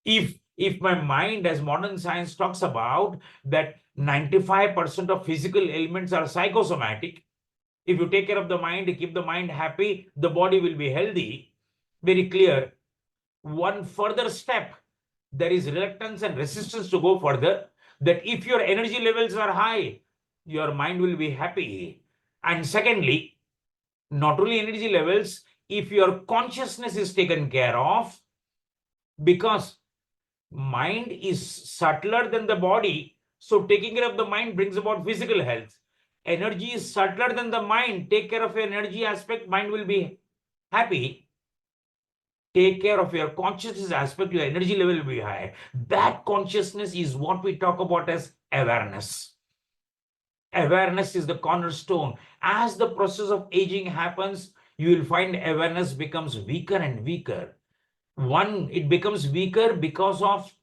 if my mind, as modern science talks about, that 95% of physical ailments are psychosomatic, if you take care of the mind, keep the mind happy, the body will be healthy. Very clear. One further step, there is reluctance and resistance to go further, that if your energy levels are high, your mind will be happy. And secondly, not only energy levels, if your consciousness is taken care of, because mind is subtler than the body, so taking care of the mind brings about physical health. Energy is subtler than the mind. Take care of your energy aspect, mind will be happy. Take care of your consciousness aspect, your energy level will be high. That consciousness is what we talk about as awareness. Awareness is the cornerstone. As the process of aging happens, you will find awareness becomes weaker and weaker. One, it becomes weaker because of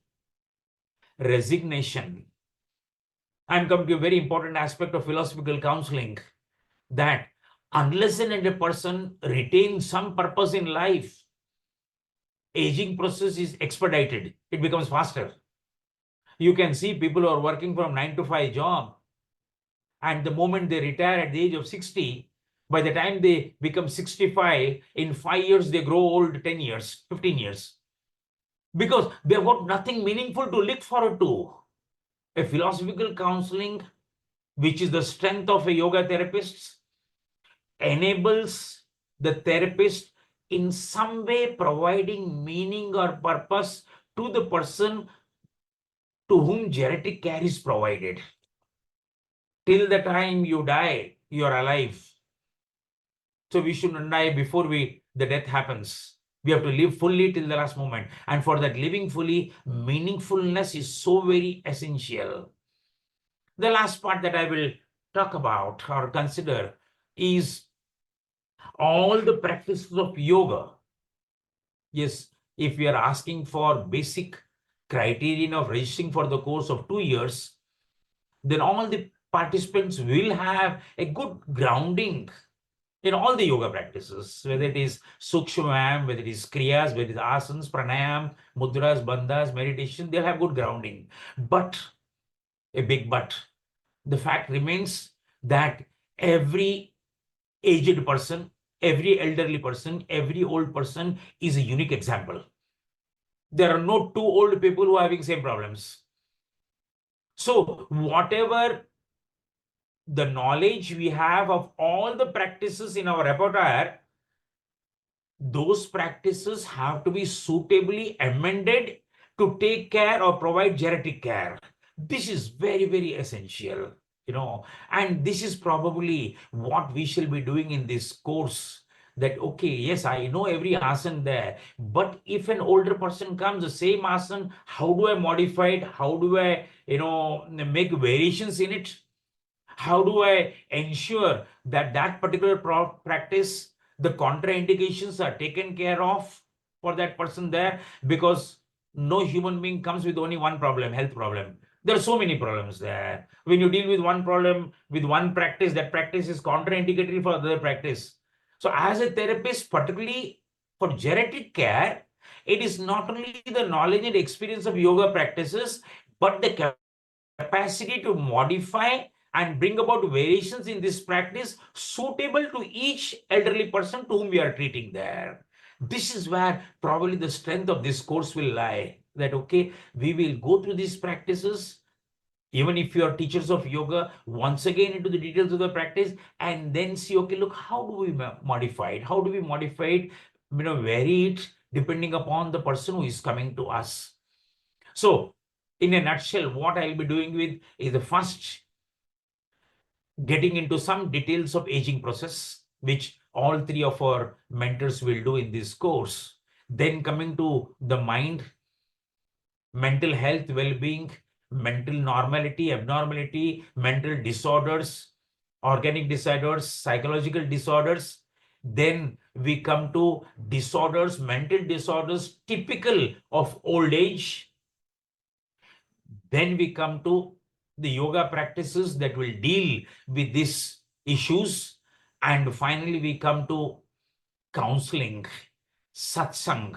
resignation. I'm coming to a very important aspect of philosophical counseling, that unless and a person retains some purpose in life, aging process is expedited. It becomes faster. You can see people who are working from 9 to 5 job, and the moment they retire at the age of 60, by the time they become 65, in 5 years they grow old 10 years, 15 years, because they've got nothing meaningful to look forward to. A philosophical counseling, which is the strength of a yoga therapist, enables the therapist in some way providing meaning or purpose to the person to whom geriatric care is provided. Till the time you die, you are alive. So we shouldn't die before the death happens. We have to live fully till the last moment. And for that living fully, meaningfulness is so very essential. The last part that I will talk about or consider is all the practices of yoga. Yes, if we are asking for basic criterion of registering for the course of 2 years, then all the participants will have a good grounding in all the yoga practices, whether it is sukshma, whether it is kriyas, whether it is asanas, pranayam, mudras, bandhas, meditation, they'll have good grounding. But, a big but, the fact remains that every aged person, every elderly person, every old person is a unique example. There are no two old people who are having same problems. So whatever the knowledge we have of all the practices in our repertoire, those practices have to be suitably amended to take care or provide geriatric care. This is very, very essential, and this is probably what we shall be doing in this course. That, okay, yes, I know every asana there, but if an older person comes, the same asana, how do I modify it? How do I, make variations in it? How do I ensure that that particular practice, the contraindications are taken care of for that person there? Because no human being comes with only one problem, health problem. There are so many problems there. When you deal with one problem with one practice, that practice is contraindicatory for other practice. So as a therapist, particularly for geriatric care, it is not only the knowledge and experience of yoga practices, but the capacity to modify and bring about variations in this practice suitable to each elderly person to whom we are treating there. This is where probably the strength of this course will lie. That, okay, we will go through these practices, even if you are teachers of yoga, once again into the details of the practice, and then see, okay, look, how do we modify it? How do we modify it? Vary it depending upon the person who is coming to us. So, in a nutshell, what I'll be doing with is the first getting into some details of aging process, which all three of our mentors will do in this course. Then coming to the mind, mental health, well-being, mental normality, abnormality, mental disorders, organic disorders, psychological disorders. Then we come to disorders, mental disorders typical of old age. Then we come to the yoga practices that will deal with these issues. And finally, we come to counseling, satsang,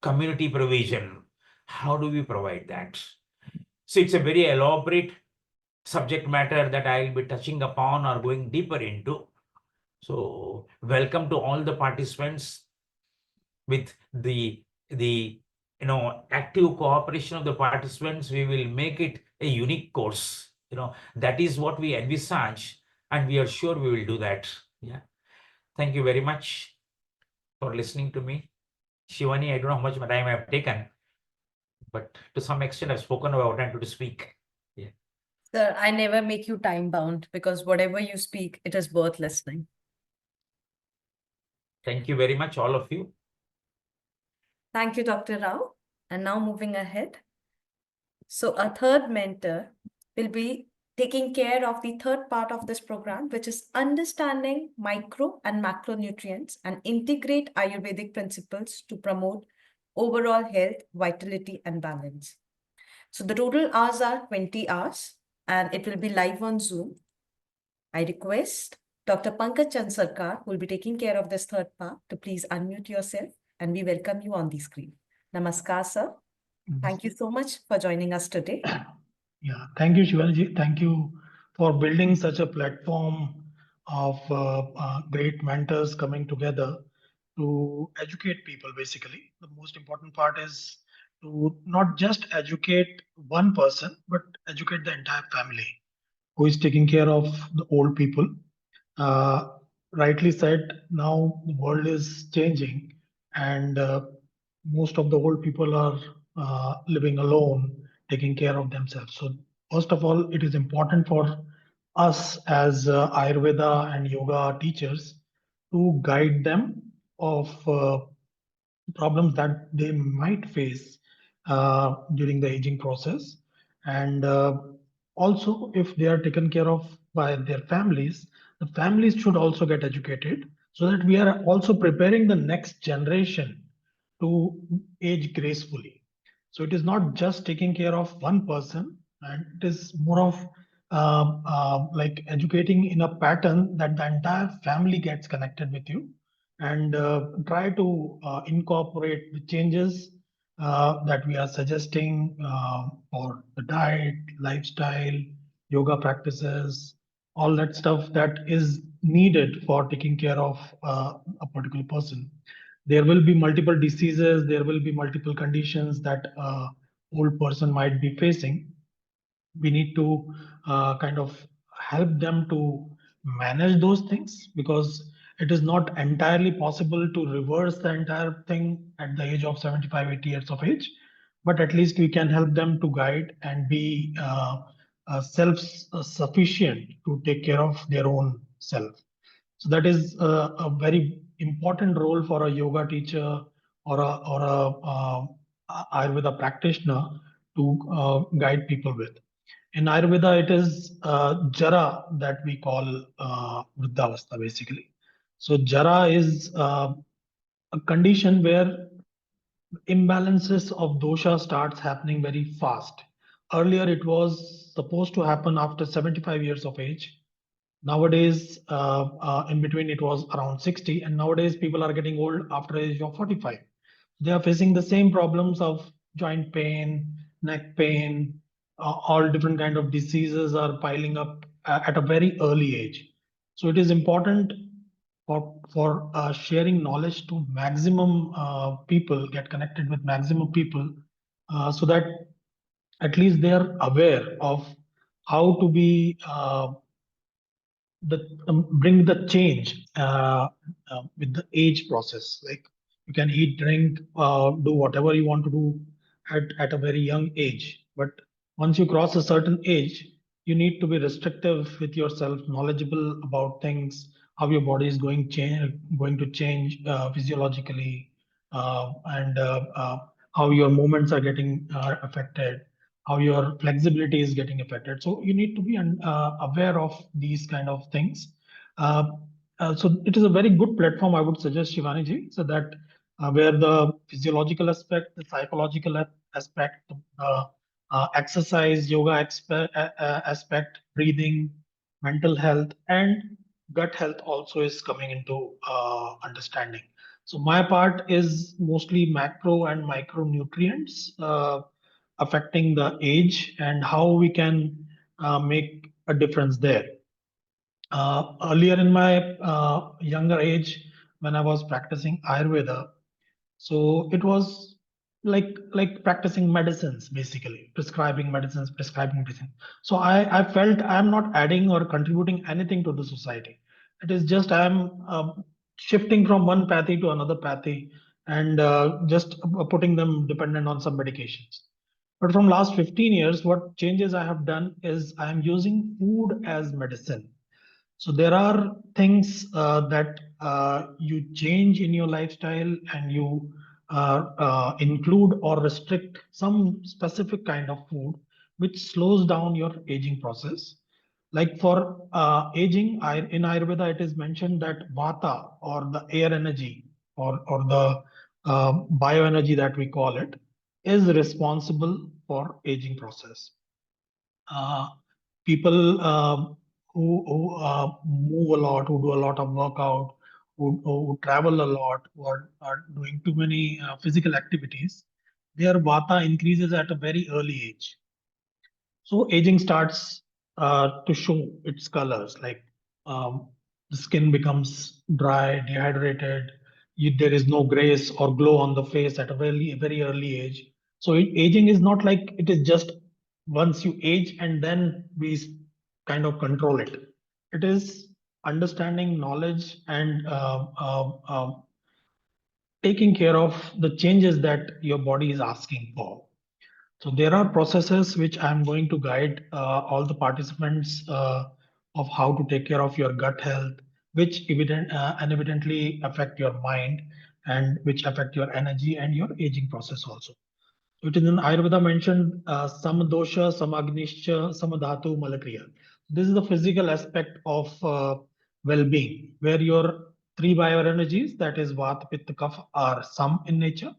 community provision. How do we provide that? So it's a very elaborate subject matter that I'll be touching upon or going deeper into. So welcome to all the participants. With the active cooperation of the participants, we will make it a unique course. That is what we envisage, and we are sure we will do that. Yeah. Thank you very much for listening to me. Shivani, I don't know how much time I have taken, but to some extent I've spoken about what I wanted to speak. Yeah. Sir, I never make you time bound because whatever you speak, it is worth listening. Thank you very much, all of you. Thank you, Dr. Rao. And now moving ahead. So a third mentor will be taking care of the third part of this program, which is understanding micro and macronutrients and integrate Ayurvedic principles to promote overall health, vitality, and balance. So the total hours are 20 hours and it will be live on Zoom. I request Dr. Pankaj Chand Sarkar, who will be taking care of this third part, to please unmute yourself and we welcome you on the screen. Namaskar, sir. Thank you so much for joining us today. Yeah, thank you, Shivaji. Thank you for building such a platform of great mentors coming together to educate people, basically. The most important part is to not just educate one person, but educate the entire family who is taking care of the old people. Rightly said, now the world is changing, and most of the old people are living alone, taking care of themselves. So, first of all, it is important for us as Ayurveda and yoga teachers to guide them of problems that they might face during the aging process. And also, if they are taken care of by their families, the families should also get educated so that we are also preparing the next generation to age gracefully. So it is not just taking care of one person, and it is more of like educating in a pattern that the entire family gets connected with you, and try to incorporate the changes that we are suggesting for the diet, lifestyle, yoga practices, all that stuff that is needed for taking care of a particular person. There will be multiple diseases, there will be multiple conditions that old person might be facing. We need to kind of help them to manage those things, because it is not entirely possible to reverse the entire thing at the age of 75, 80 years of age, but at least we can help them to guide and be self-sufficient to take care of their own self. So that is a very important role for a yoga teacher or a Ayurveda practitioner to guide people with. In Ayurveda, it is Jara that we call Vruddhavastha, basically. So Jara is a condition where imbalances of dosha starts happening very fast. Earlier, it was supposed to happen after 75 years of age. Nowadays, in between, it was around 60, and nowadays people are getting old after age of 45. They are facing the same problems of joint pain, neck pain, all different kind of diseases are piling up at a very early age. So it is important for sharing knowledge to maximum people, get connected with maximum people, so that at least they are aware of how to be bring the change with the age process. Like You can eat, drink, do whatever you want to do at a very young age. But once you cross a certain age, you need to be restrictive with yourself, knowledgeable about things, how your body is going to change physiologically, and how your movements are getting affected, how your flexibility is getting affected. So you need to be aware of these kind of things. Uh, so it is a very good platform, I would suggest, Shivani ji, so that where the physiological aspect, the psychological aspect, exercise, yoga aspect, breathing, mental health, and gut health also is coming into understanding. So my part is mostly macro and micronutrients affecting the age and how we can make a difference there. Earlier in my younger age, when I was practicing Ayurveda, so it was like practicing medicines, basically prescribing medicines, prescribing medicine. So I felt I'm not adding or contributing anything to the society. It is just I'm shifting from one pathy to another pathy and just putting them dependent on some medications. But from last 15 years, what changes I have done is I am using food as medicine. So there are things that you change in your lifestyle and you include or restrict some specific kind of food which slows down your aging process. Like for aging, in Ayurveda, it is mentioned that Vata, or the air energy, or the bioenergy that we call it, is responsible for aging process. uh, People who move a lot, who do a lot of workout, who travel a lot, who are doing too many physical activities, their vata increases at a very early age. So aging starts to show its colors, like um, the skin becomes dry, dehydrated. There is no grace or glow on the face at a very early age. So aging is not like it is just once you age and then we kind of control it. It is understanding knowledge and taking care of the changes that your body is asking for. So there are processes which I'm going to guide all the participants of how to take care of your gut health, which evidently affect your mind and which affect your energy and your aging process also. So it is in Ayurveda mentioned samadosha, samagnisha, samadhatu, malakriya. This is the physical aspect of well-being, where your three bioenergies, that is Vata, Pitta, Kapha, are some in nature.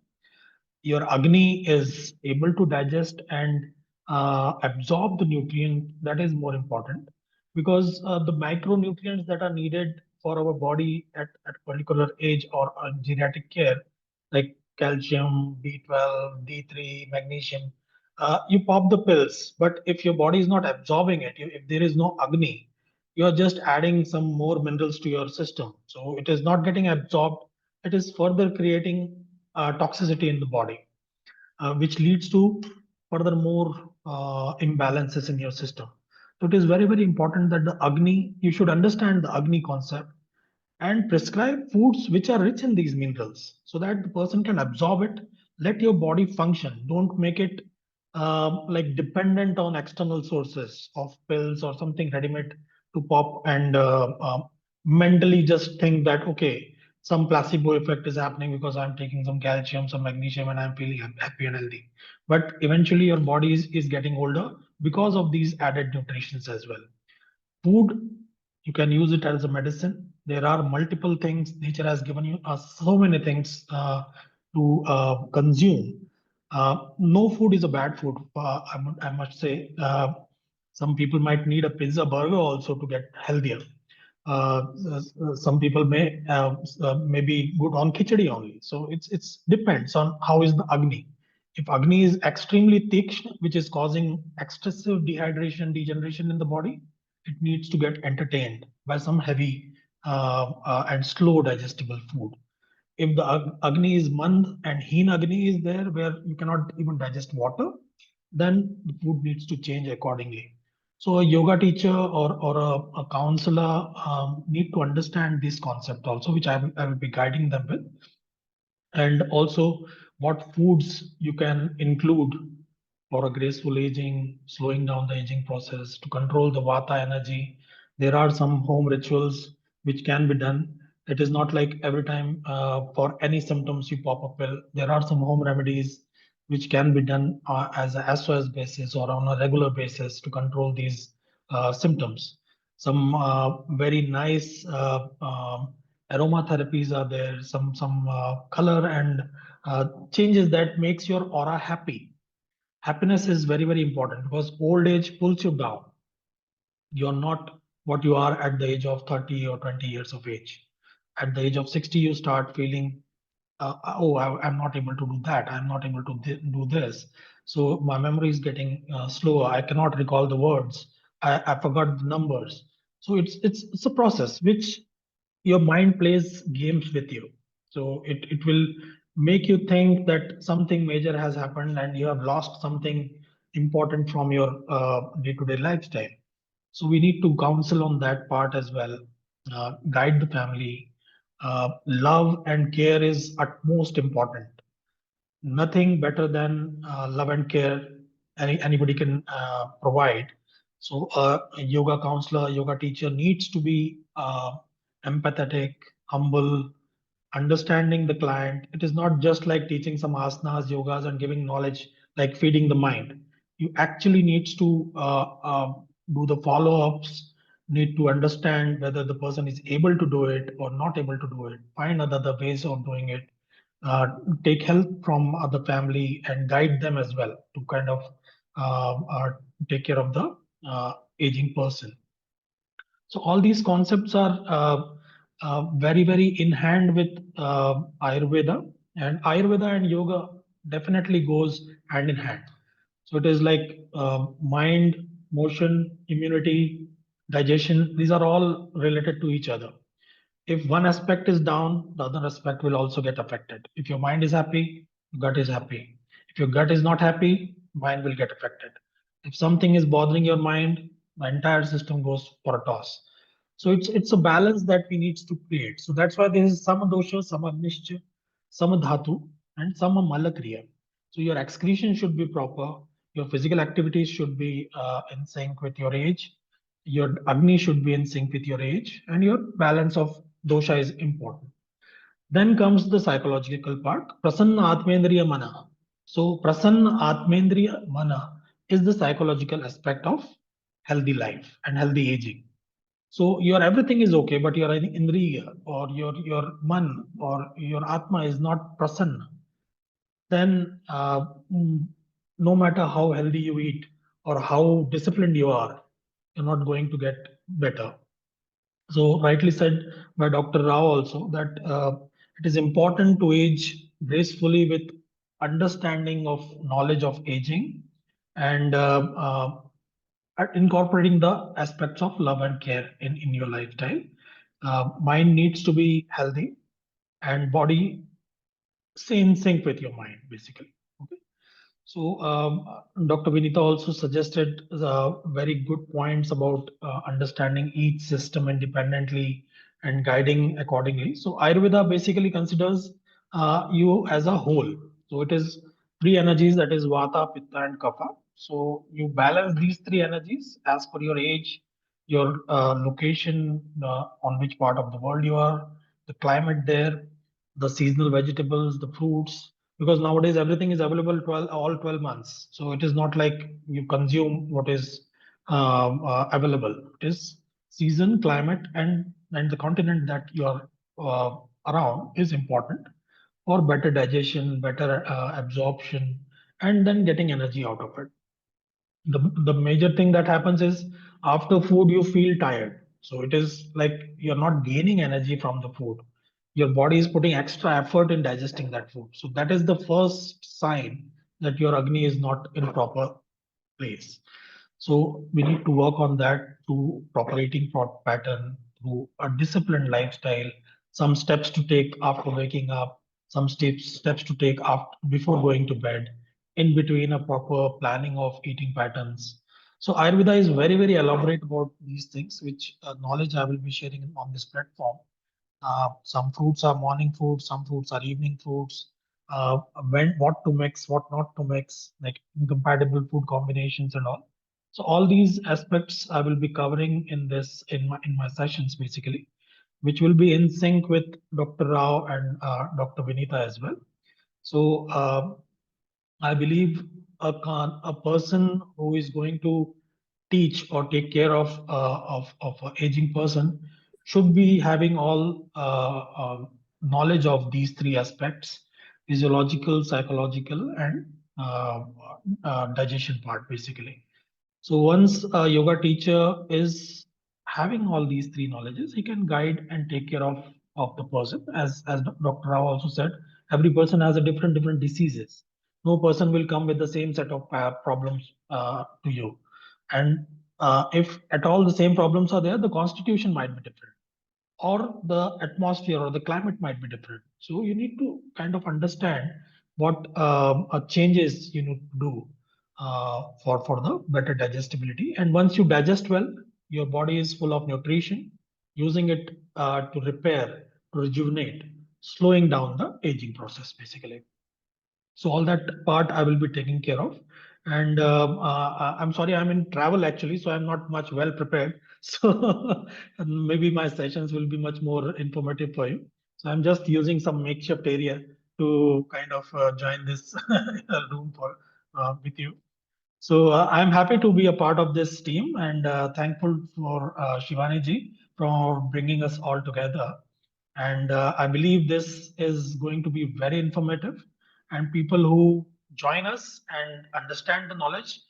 Your Agni is able to digest and absorb the nutrient. That is more important, because the micronutrients that are needed for our body at a particular age or geriatric care, like calcium, B12, D3, magnesium, you pop the pills, but if your body is not absorbing it, if there is no Agni, you are just adding some more minerals to your system. So it is not getting absorbed. It is further creating toxicity in the body, which leads to furthermore imbalances in your system. So it is very important that the Agni, you should understand the Agni concept and prescribe foods which are rich in these minerals so that the person can absorb it. Let your body function. Don't make it like dependent on external sources of pills or something ready-made to pop and mentally just think that, okay, some placebo effect is happening because I'm taking some calcium, some magnesium, and I'm feeling happy and healthy. But eventually your body is getting older because of these added nutritions as well. Food, you can use it as a medicine. There are multiple things. Nature has given you so many things to consume. No food is a bad food. I must say. Some people might need a pizza burger also to get healthier. Some people may be good on khichdi only. So it's depends on how is the Agni. If Agni is extremely thick, which is causing excessive dehydration, degeneration in the body, it needs to get entertained by some heavy and slow digestible food. If the Agni is Mand and Heen Agni is there, where you cannot even digest water, then the food needs to change accordingly. So a yoga teacher or a counselor need to understand this concept also, which I will be guiding them with. and also what foods you can include for a graceful aging, slowing down the aging process to control the vata energy. There are some home rituals which can be done. It is not like every time for any symptoms you pop a pill. There are some home remedies which can be done as a SOS basis or on a regular basis to control these symptoms. Some very nice aromatherapies are there. Some color and changes that makes your aura happy. Happiness is very, very important because old age pulls you down. You're not what you are at the age of 30 or 20 years of age. At the age of 60, you start feeling, oh, I'm not able to do that. I'm not able to do this. So my memory is getting slower. I cannot recall the words. I forgot the numbers. So it's a process which your mind plays games with you. So it will make you think that something major has happened and you have lost something important from your day-to-day lifestyle. So we need to counsel on that part as well, guide the family. Love and care is utmost important. Nothing better than love and care anybody can provide. So a yoga counselor, yoga teacher needs to be empathetic, humble, understanding the client. It is not just like teaching some asanas, yogas, and giving knowledge, like feeding the mind. You actually needs to do the follow-ups, need to understand whether the person is able to do it or not able to do it, find other ways of doing it, uh, take help from other family and guide them as well to kind of take care of the aging person. So all these concepts are very, very in hand with Ayurveda, and Ayurveda and yoga definitely goes hand in hand. So it is like mind, motion, immunity, digestion. These are all related to each other. If one aspect is down, the other aspect will also get affected. If your mind is happy, gut is happy. If your gut is not happy, mind will get affected. If something is bothering your mind, the entire system goes for a toss. So it's a balance that we need to create. So that's why there is sama dosha, sama nishcha, sama dhatu, and sama malakriya. So your excretion should be proper. Your physical activities should be in sync with your age. Your Agni should be in sync with your age, and your balance of dosha is important. Then comes the psychological part, prasanna atmendriya mana. So prasanna atmendriya mana is the psychological aspect of healthy life and healthy aging. So your everything is okay, but your indriya or your man or your atma is not prasanna. Then no matter how healthy you eat or how disciplined you are, you're not going to get better. So rightly said by Dr. Rao also that it is important to age gracefully with understanding of knowledge of aging and incorporating the aspects of love and care in your lifestyle. Mind needs to be healthy and body in sync with your mind, basically. Okay. So, Dr. Vinita also suggested very good points about understanding each system independently and guiding accordingly. So, Ayurveda basically considers you as a whole. So, it is three energies, that is Vata, Pitta, and Kapha. So, you balance these three energies as per your age, your location, on which part of the world you are, the climate there, the seasonal vegetables, the fruits, because nowadays everything is available all 12 months. So it is not like you consume what is available. It is season, climate, and the continent that you are around is important for better digestion, better absorption, and then getting energy out of it. The major thing that happens is after food you feel tired, so it is like you're not gaining energy from the food. Your body is putting extra effort in digesting that food, so that is the first sign that your agni is not in proper place. So we need to work on that through proper eating pattern, through a disciplined lifestyle, some steps to take after waking up, some steps to take after before going to bed, in between a proper planning of eating patterns. So Ayurveda is very, very elaborate about these things, which knowledge I will be sharing on this platform. Some fruits are morning foods, some fruits are evening foods. When what to mix, what not to mix, like incompatible food combinations and all. So all these aspects I will be covering in this in my sessions basically, which will be in sync with Dr. Rao and Dr. Vinita as well. So I believe a person who is going to teach or take care of an aging person should be having all knowledge of these three aspects: physiological, psychological, and digestion part, basically. So once a yoga teacher is having all these three knowledges, he can guide and take care of the person. As Dr. Rao also said, every person has a different diseases. No person will come with the same set of problems to you. And if at all the same problems are there, the constitution might be different, or the atmosphere or the climate might be different. So you need to kind of understand what changes you need to do for the better digestibility. And once you digest well, your body is full of nutrition, using it to repair, to rejuvenate, slowing down the aging process, basically. So all that part I will be taking care of. And I'm sorry, I'm in travel actually, so I'm not much well prepared. So maybe my sessions will be much more informative for you. So I'm just using some makeshift area to kind of join this room for with you. So I'm happy to be a part of this team, and thankful for Shivani ji for bringing us all together. And I believe this is going to be very informative, and people who join us and understand the knowledge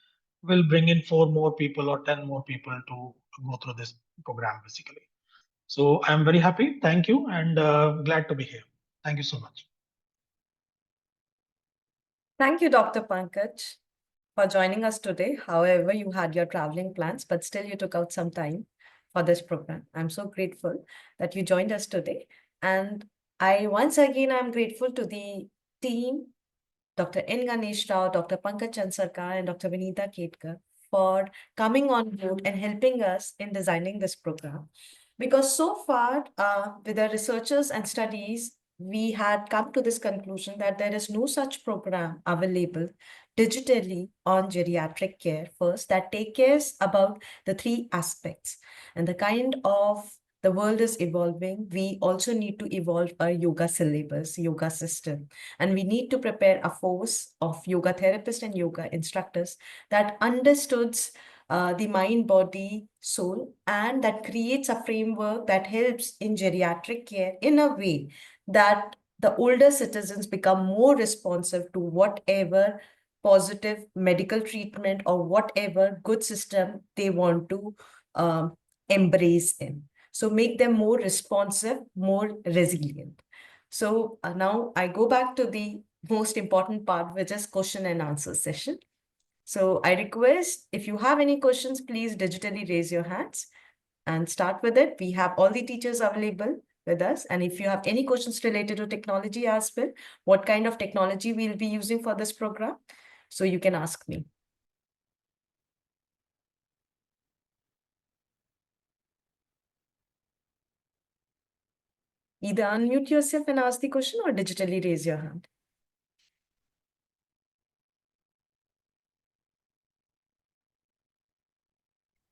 will bring in 4 more people or 10 more people to go through this program, basically. So I'm very happy. Thank you, and glad to be here. Thank you so much. Thank you, Dr. Pankaj, for joining us today. However, you had your traveling plans, but still you took out some time for this program. I'm so grateful that you joined us today. And once again, I'm grateful to the team, Dr. N. Ganesh Rao, Dr. Pankaj Chansarkar, and Dr. Vinita Ketkar for coming on board and helping us in designing this program. Because so far, with the researchers and studies, we had come to this conclusion that there is no such program available digitally on geriatric care first that take cares about the three aspects. And the kind of the world is evolving, we also need to evolve a yoga syllabus, yoga system. And we need to prepare a force of yoga therapists and yoga instructors that understands the mind, body, soul, and that creates a framework that helps in geriatric care in a way that the older citizens become more responsive to whatever positive medical treatment or whatever good system they want to embrace in. So make them more responsive, more resilient. So now I go back to the most important part, which is question and answer session. So I request if you have any questions, please digitally raise your hands and start with it. We have all the teachers available with us. And if you have any questions related to technology as well, what kind of technology we'll be using for this program, so you can ask me. Either unmute yourself and ask the question or digitally raise your hand.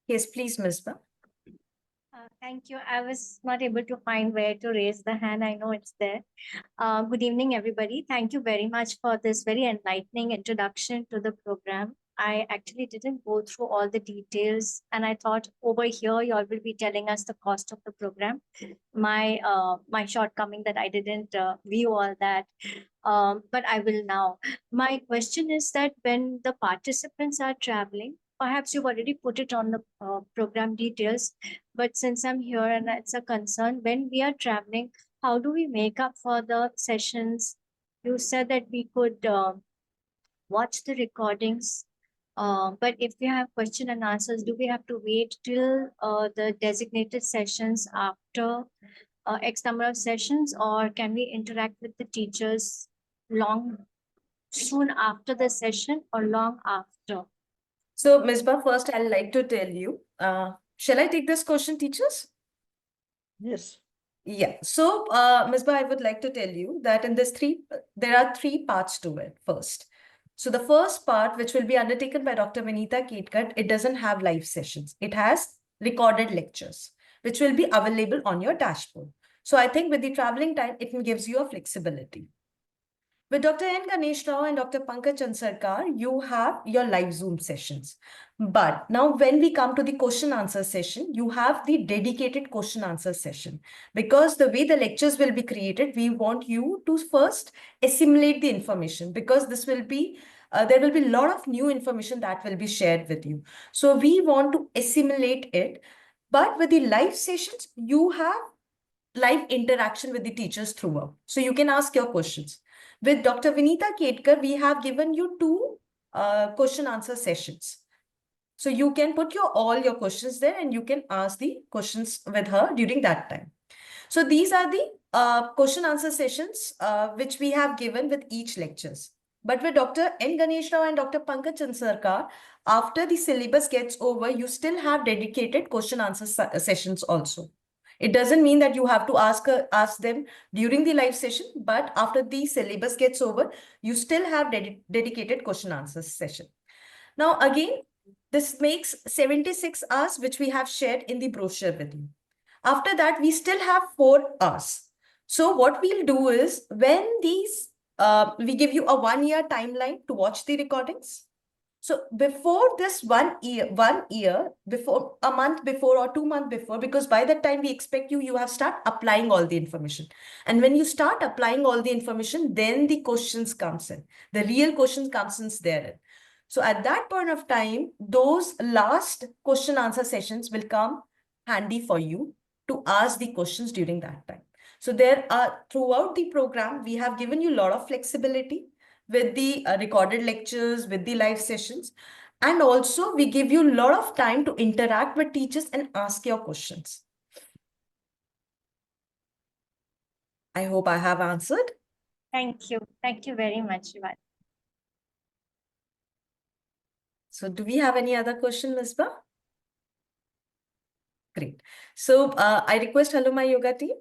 Yes, please, Misbah. Thank you. I was not able to find where to raise the hand. I know it's there. Good evening, everybody. Thank you very much for this very enlightening introduction to the program. I actually didn't go through all the details, and I thought over here you all will be telling us the cost of the program. My shortcoming that I didn't view all that, but I will now. My question is that when the participants are traveling, perhaps you've already put it on the program details, but since I'm here and it's a concern, when we are traveling, how do we make up for the sessions? You said that we could watch the recordings, but if we have question and answers, do we have to wait till the designated sessions after X number of sessions, or can we interact with the teachers soon after the session or long after? So, Misbah, first I'd like to tell you, shall I take this question, teachers? Yes. Yeah. So, Misbah, I would like to tell you that in there are three parts to it first. So the first part, which will be undertaken by Dr. Vinita Ketkar, it doesn't have live sessions. It has recorded lectures, which will be available on your dashboard. So I think with the traveling time, it gives you a flexibility. With Dr. N. Ganesh Rao and Dr. Pankaj Chansarkar, you have your live Zoom sessions. But now when we come to the question answer session, you have the dedicated question answer session. Because the way the lectures will be created, we want you to first assimilate the information, because this will be there will be a lot of new information that will be shared with you. So we want to assimilate it. But with the live sessions, you have live interaction with the teachers throughout. So you can ask your questions. With Dr. Vinita Ketkar, we have given you two question answer sessions. So you can put all your questions there and you can ask the questions with her during that time. So these are the question answer sessions which we have given with each lectures. But with Dr. N. Ganesh Rao and Dr. Pankaj Chansarkar, after the syllabus gets over, you still have dedicated question answer sessions also. It doesn't mean that you have to ask them during the live session, but after the syllabus gets over, you still have dedicated question answer session. Now, again, this makes 76 hours, which we have shared in the brochure with you. After that, we still have 4 hours. So what we'll do is when we give you a 1 year timeline to watch the recordings. So before this 1 year, before a month before or 2 months before, because by that time we expect you have start applying all the information. And when you start applying all the information, then the questions comes in. The real questions comes in there. So at that point of time, those last question answer sessions will come handy for you to ask the questions during that time. So there are throughout the program, we have given you a lot of flexibility with the recorded lectures, with the live sessions. And also we give you a lot of time to interact with teachers and ask your questions. I hope I have answered. Thank you. Thank you very much, Shivani. So do we have any other question, Misbah? Great. So I request Hello My Yoga team.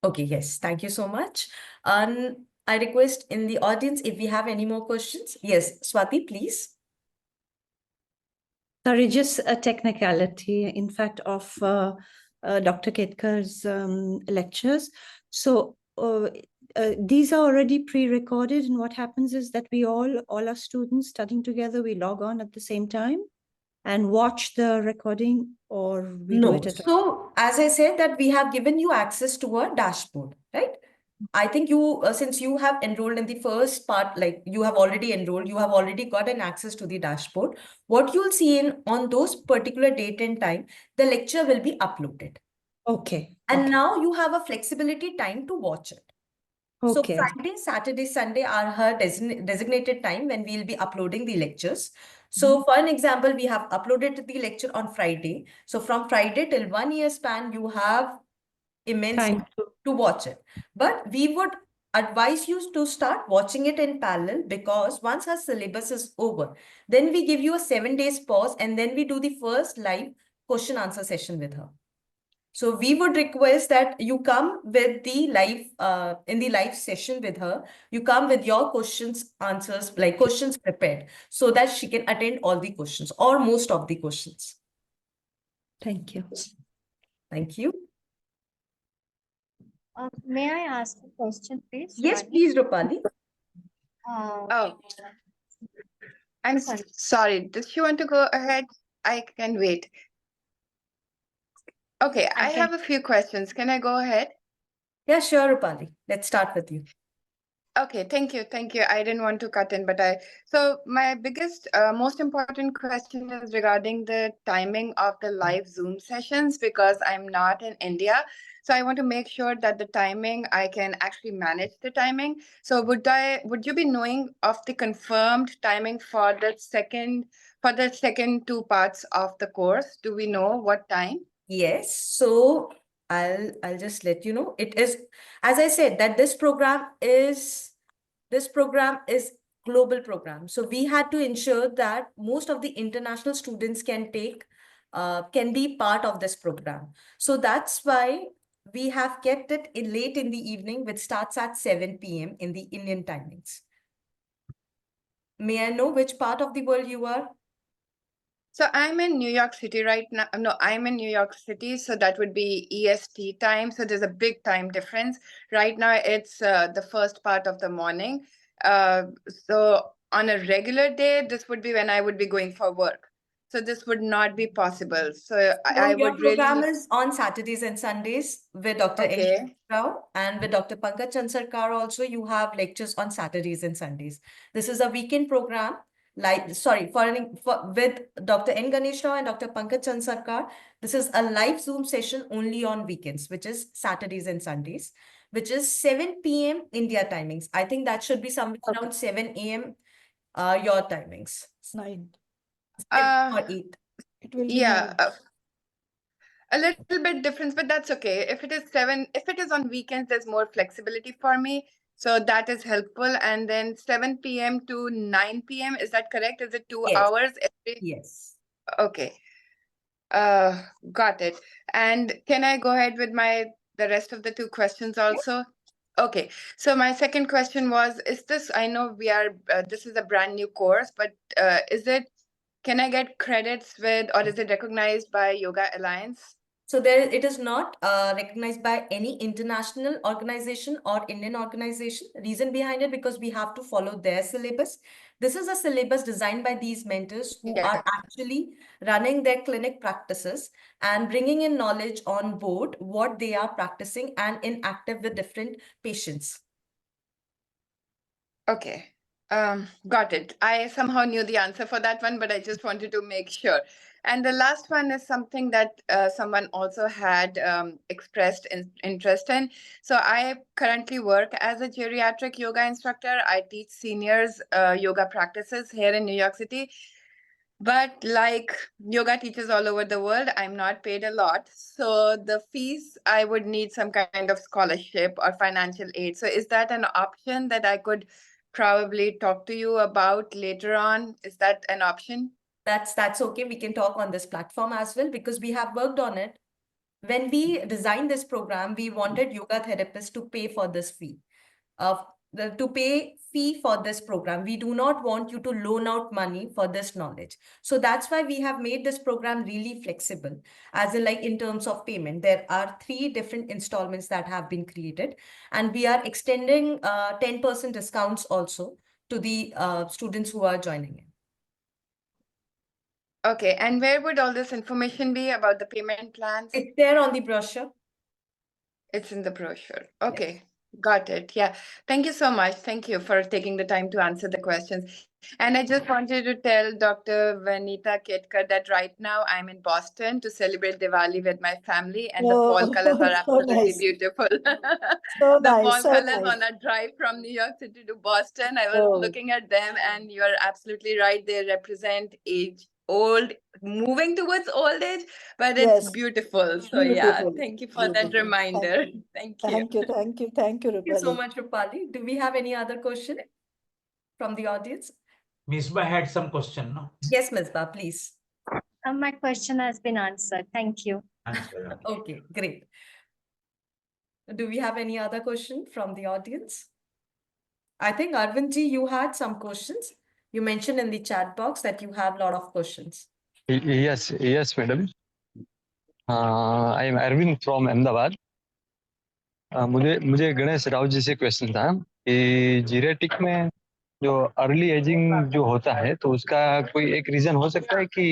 Okay, yes, thank you so much. I request in the audience if we have any more questions. Yes, Swati, please. Sorry, just a technicality, in fact, of Dr. Ketkar's lectures. So these are already pre-recorded, and what happens is that we all our students studying together, we log on at the same time and watch the recording, or we do it at So as I said that we have given you access to a dashboard, right? I think you, since you have enrolled in the first part, like you have already enrolled, you have already got an access to the dashboard. What you'll see on those particular date and time, the lecture will be uploaded. Okay. And now you have a flexibility time to watch it. So Okay. Friday, Saturday, Sunday are her designated time when we'll be uploading the lectures. So for an example, we have uploaded the lecture on Friday. So from Friday till 1 year span, you have immense time to watch it. But we would advise you to start watching it in parallel, because once her syllabus is over, then we give you a 7 days pause and then we do the first live question answer session with her. So we would request that you come with the live, in the live session with her, you come with your questions, answers, like questions prepared, so that she can attend all the questions or most of the questions. Thank you. Thank you. May I ask a question, please? Yes, Shivani? please, Rupali. Oh, I'm sorry. Does she want to go ahead? I can wait. Okay, I have a few questions. Can I go ahead? Yeah, sure, Rupali. Let's start with you. Okay, thank you. Thank you. I didn't want to cut in, but so my biggest, most important question is regarding the timing of the live Zoom sessions, because I'm not in India. So I want to make sure that the timing, I can actually manage the timing. So would you be knowing of the confirmed timing for the second 2 parts of the course? Do we know what time? Yes, so I'll just let you know. It is, as I said, that this program is global program. So we had to ensure that most of the international students can be part of this program. So that's why we have kept it late in the evening, which starts at 7 p.m. in the Indian timings. May I know which part of the world you are? So I'm in New York City right now. No, I'm in New York City, so that would be EST time. So there's a big time difference. Right now, it's the first part of the morning. So on a regular day, this would be when I would be going for work. So this would not be possible. So I Your would program really. is on Saturdays and Sundays with Dr. N. Okay. Rao and with Dr. Pankaj Chansarkar also. You have lectures on Saturdays and Sundays. This is a weekend program. With Dr. N. Ganesh Rao and Dr. Pankaj Chansarkar. This is a live Zoom session only on weekends, which is Saturdays and Sundays, which is 7 p.m. India timings. I think that should be somewhere around 7 a.m. Your timings. 9. 7 or 8. It will be Yeah. 9. A little bit difference, but that's okay. If it is 7, if it is on weekends, there's more flexibility for me. So that is helpful. And then 7 p.m. to 9 p.m. Is that correct? Is it 2 Yes. hours every? Yes. Okay. Got it. And can I go ahead with the rest of the 2 questions also? Okay. So my second question was, I know this is a brand new course, but can I get credits with, or is it recognized by Yoga Alliance? So it is not recognized by any international organization or Indian organization. Reason behind it, because we have to follow their syllabus. This is a syllabus designed by these mentors who are actually running their clinic practices and bringing in knowledge on board what they are practicing and in active with different patients. Okay. Got it. I somehow knew the answer for that one, but I just wanted to make sure. And the last one is something that someone also had expressed interest in. So I currently work as a geriatric yoga instructor. I teach seniors yoga practices here in New York City. But like yoga teachers all over the world, I'm not paid a lot. So the fees, I would need some kind of scholarship or financial aid. So is that an option that I could probably talk to you about later on? Is that an option? That's okay. We can talk on this platform as well because we have worked on it. When we designed this program, we wanted yoga therapists to pay for this fee. To pay fee for this program. We do not want you to loan out money for this knowledge. So that's why we have made this program really flexible. As in terms of payment, there are 3 different installments that have been created. And we are extending 10% discounts also to the students who are joining in. Okay, and where would all this information be about the payment plans? It's there on the brochure. It's in the brochure. Okay, got it. Yeah, thank you so much. Thank you for taking the time to answer the questions. And I just wanted to tell Dr. Vanita Ketkar that right now I'm in Boston to celebrate Diwali with my family, and the fall colors are So absolutely nice. beautiful. So The nice. fall So colors nice. on our drive from New York City to Boston, I was Oh. looking at them, and you're absolutely right. They represent moving towards old age, but it's Yes. beautiful. So yeah, Beautiful. thank you for that Beautiful. reminder. Thank you. Thank you. Thank you. Thank you, Thank you so Rupali. much, Rupali. Do we have any other question from the audience? Misbah had some question, no? Yes, Misbah, please. My question has been answered. Thank you. Answer. Okay, great. Do we have any other question from the audience? I think Arvindji, you had some questions. You mentioned in the chat box that you have a lot of questions. Yes, madam. I am Arvind from Ahmedabad. मुझे गणेश राव जी से question था कि जीरेटिक में जो early ageing जो होता है तो उसका कोई एक रीजन हो सकता है कि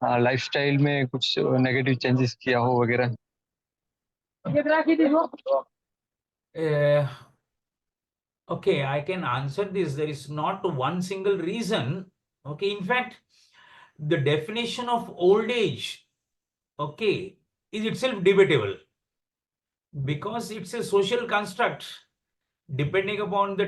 लाइफस्टाइल में कुछ नेगेटिव चेंजेस किया हो वगैरह? Okay, I can answer this. There is not one single reason. Okay, in fact, the definition of old age, okay, is itself debatable because it's a social construct. Depending upon the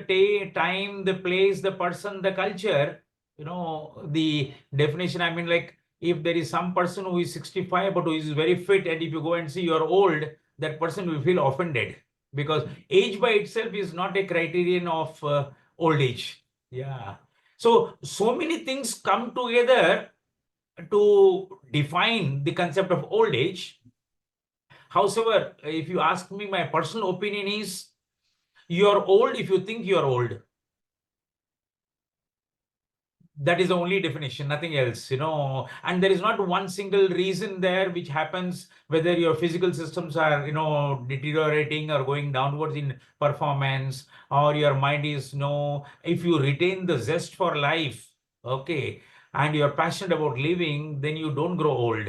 time, the place, the person, the culture, the definition, I mean, like if there is some person who is 65 but who is very fit, and if you go and see you're old, that person will feel offended because age by itself is not a criterion of old age. Yeah. So many things come together to define the concept of old age. However, if you ask me, my personal opinion is you're old if you think you're old. That is the only definition, nothing else, and there is not one single reason there which happens, whether your physical systems are, deteriorating or going downwards in performance, or your mind is, if you retain the zest for life, okay, and you're passionate about living, then you don't grow old,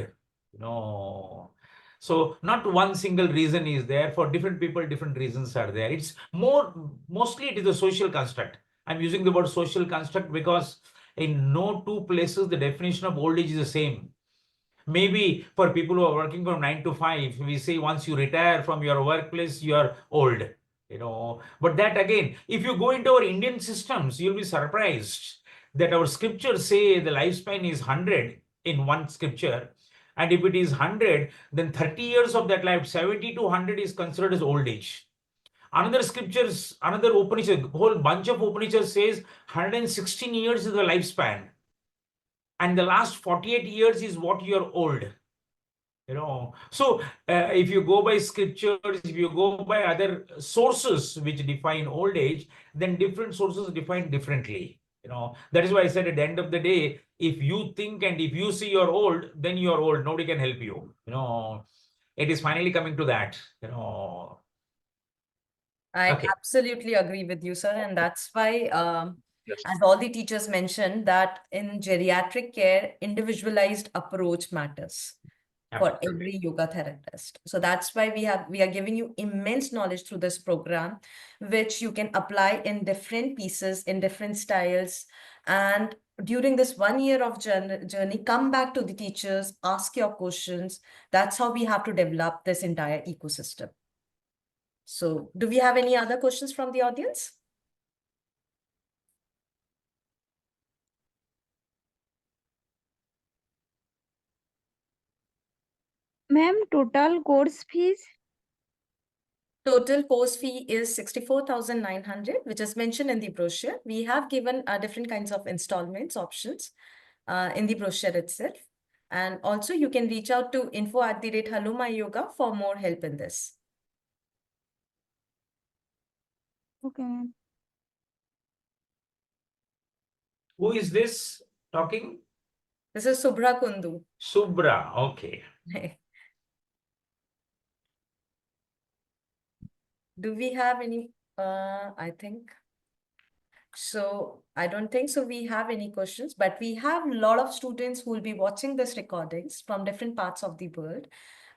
So not one single reason is there. For different people, different reasons are there. It's mostly it is a social construct. I'm using the word social construct because in no two places the definition of old age is the same. Maybe for people who are working from 9 to 5, we say once you retire from your workplace, you are old, But that again, if you go into our Indian systems, you'll be surprised that our scriptures say the lifespan is 100 in one scripture. And if it is 100, then 30 years of that life, 70 to 100 is considered as old age. Another scriptures, another Upanishad, whole bunch of Upanishads says 116 years is the lifespan. And the last 48 years is what you're old. So if you go by scriptures, if you go by other sources which define old age, then different sources define differently. That is why I said at the end of the day, if you think and if you see you're old, then you're old. Nobody can help you. It is finally coming to that. I Okay. absolutely agree with you, sir. And that's why, Yes. as all the teachers mentioned, that in geriatric care, individualized approach matters for every yoga therapist. So that's why we are giving you immense knowledge through this program, which you can apply in different pieces, in different styles. And during this 1 year of journey, come back to the teachers, ask your questions. That's how we have to develop this entire ecosystem. So do we have any other questions from the audience? Ma'am, total course fees? Total course fee is 64,900, which is mentioned in the brochure. We have given different kinds of installments options in the brochure itself. And also you can reach out to info@HelloMyYoga for more help in this. Okay, ma'am. Who is this talking? This is Subhra Kundu. Subra. Okay. Do we have any, I think, so I don't think so we have any questions, but we have a lot of students who will be watching this recordings from different parts of the world,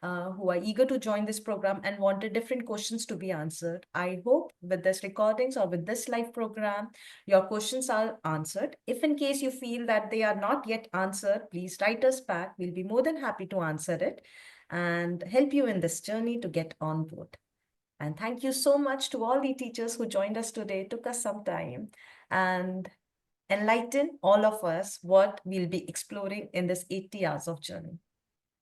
who are eager to join this program and wanted different questions to be answered. I hope with this recordings or with this live program, your questions are answered. If in case you feel that they are not yet answered, please write us back. We'll be more than happy to answer it and help you in this journey to get on board. And thank you so much to all the teachers who joined us today, took us some time and enlighten all of us what we'll be exploring in this 80 hours of journey.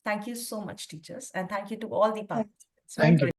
Thank you so much, teachers. And thank you to all the participants. Thank you.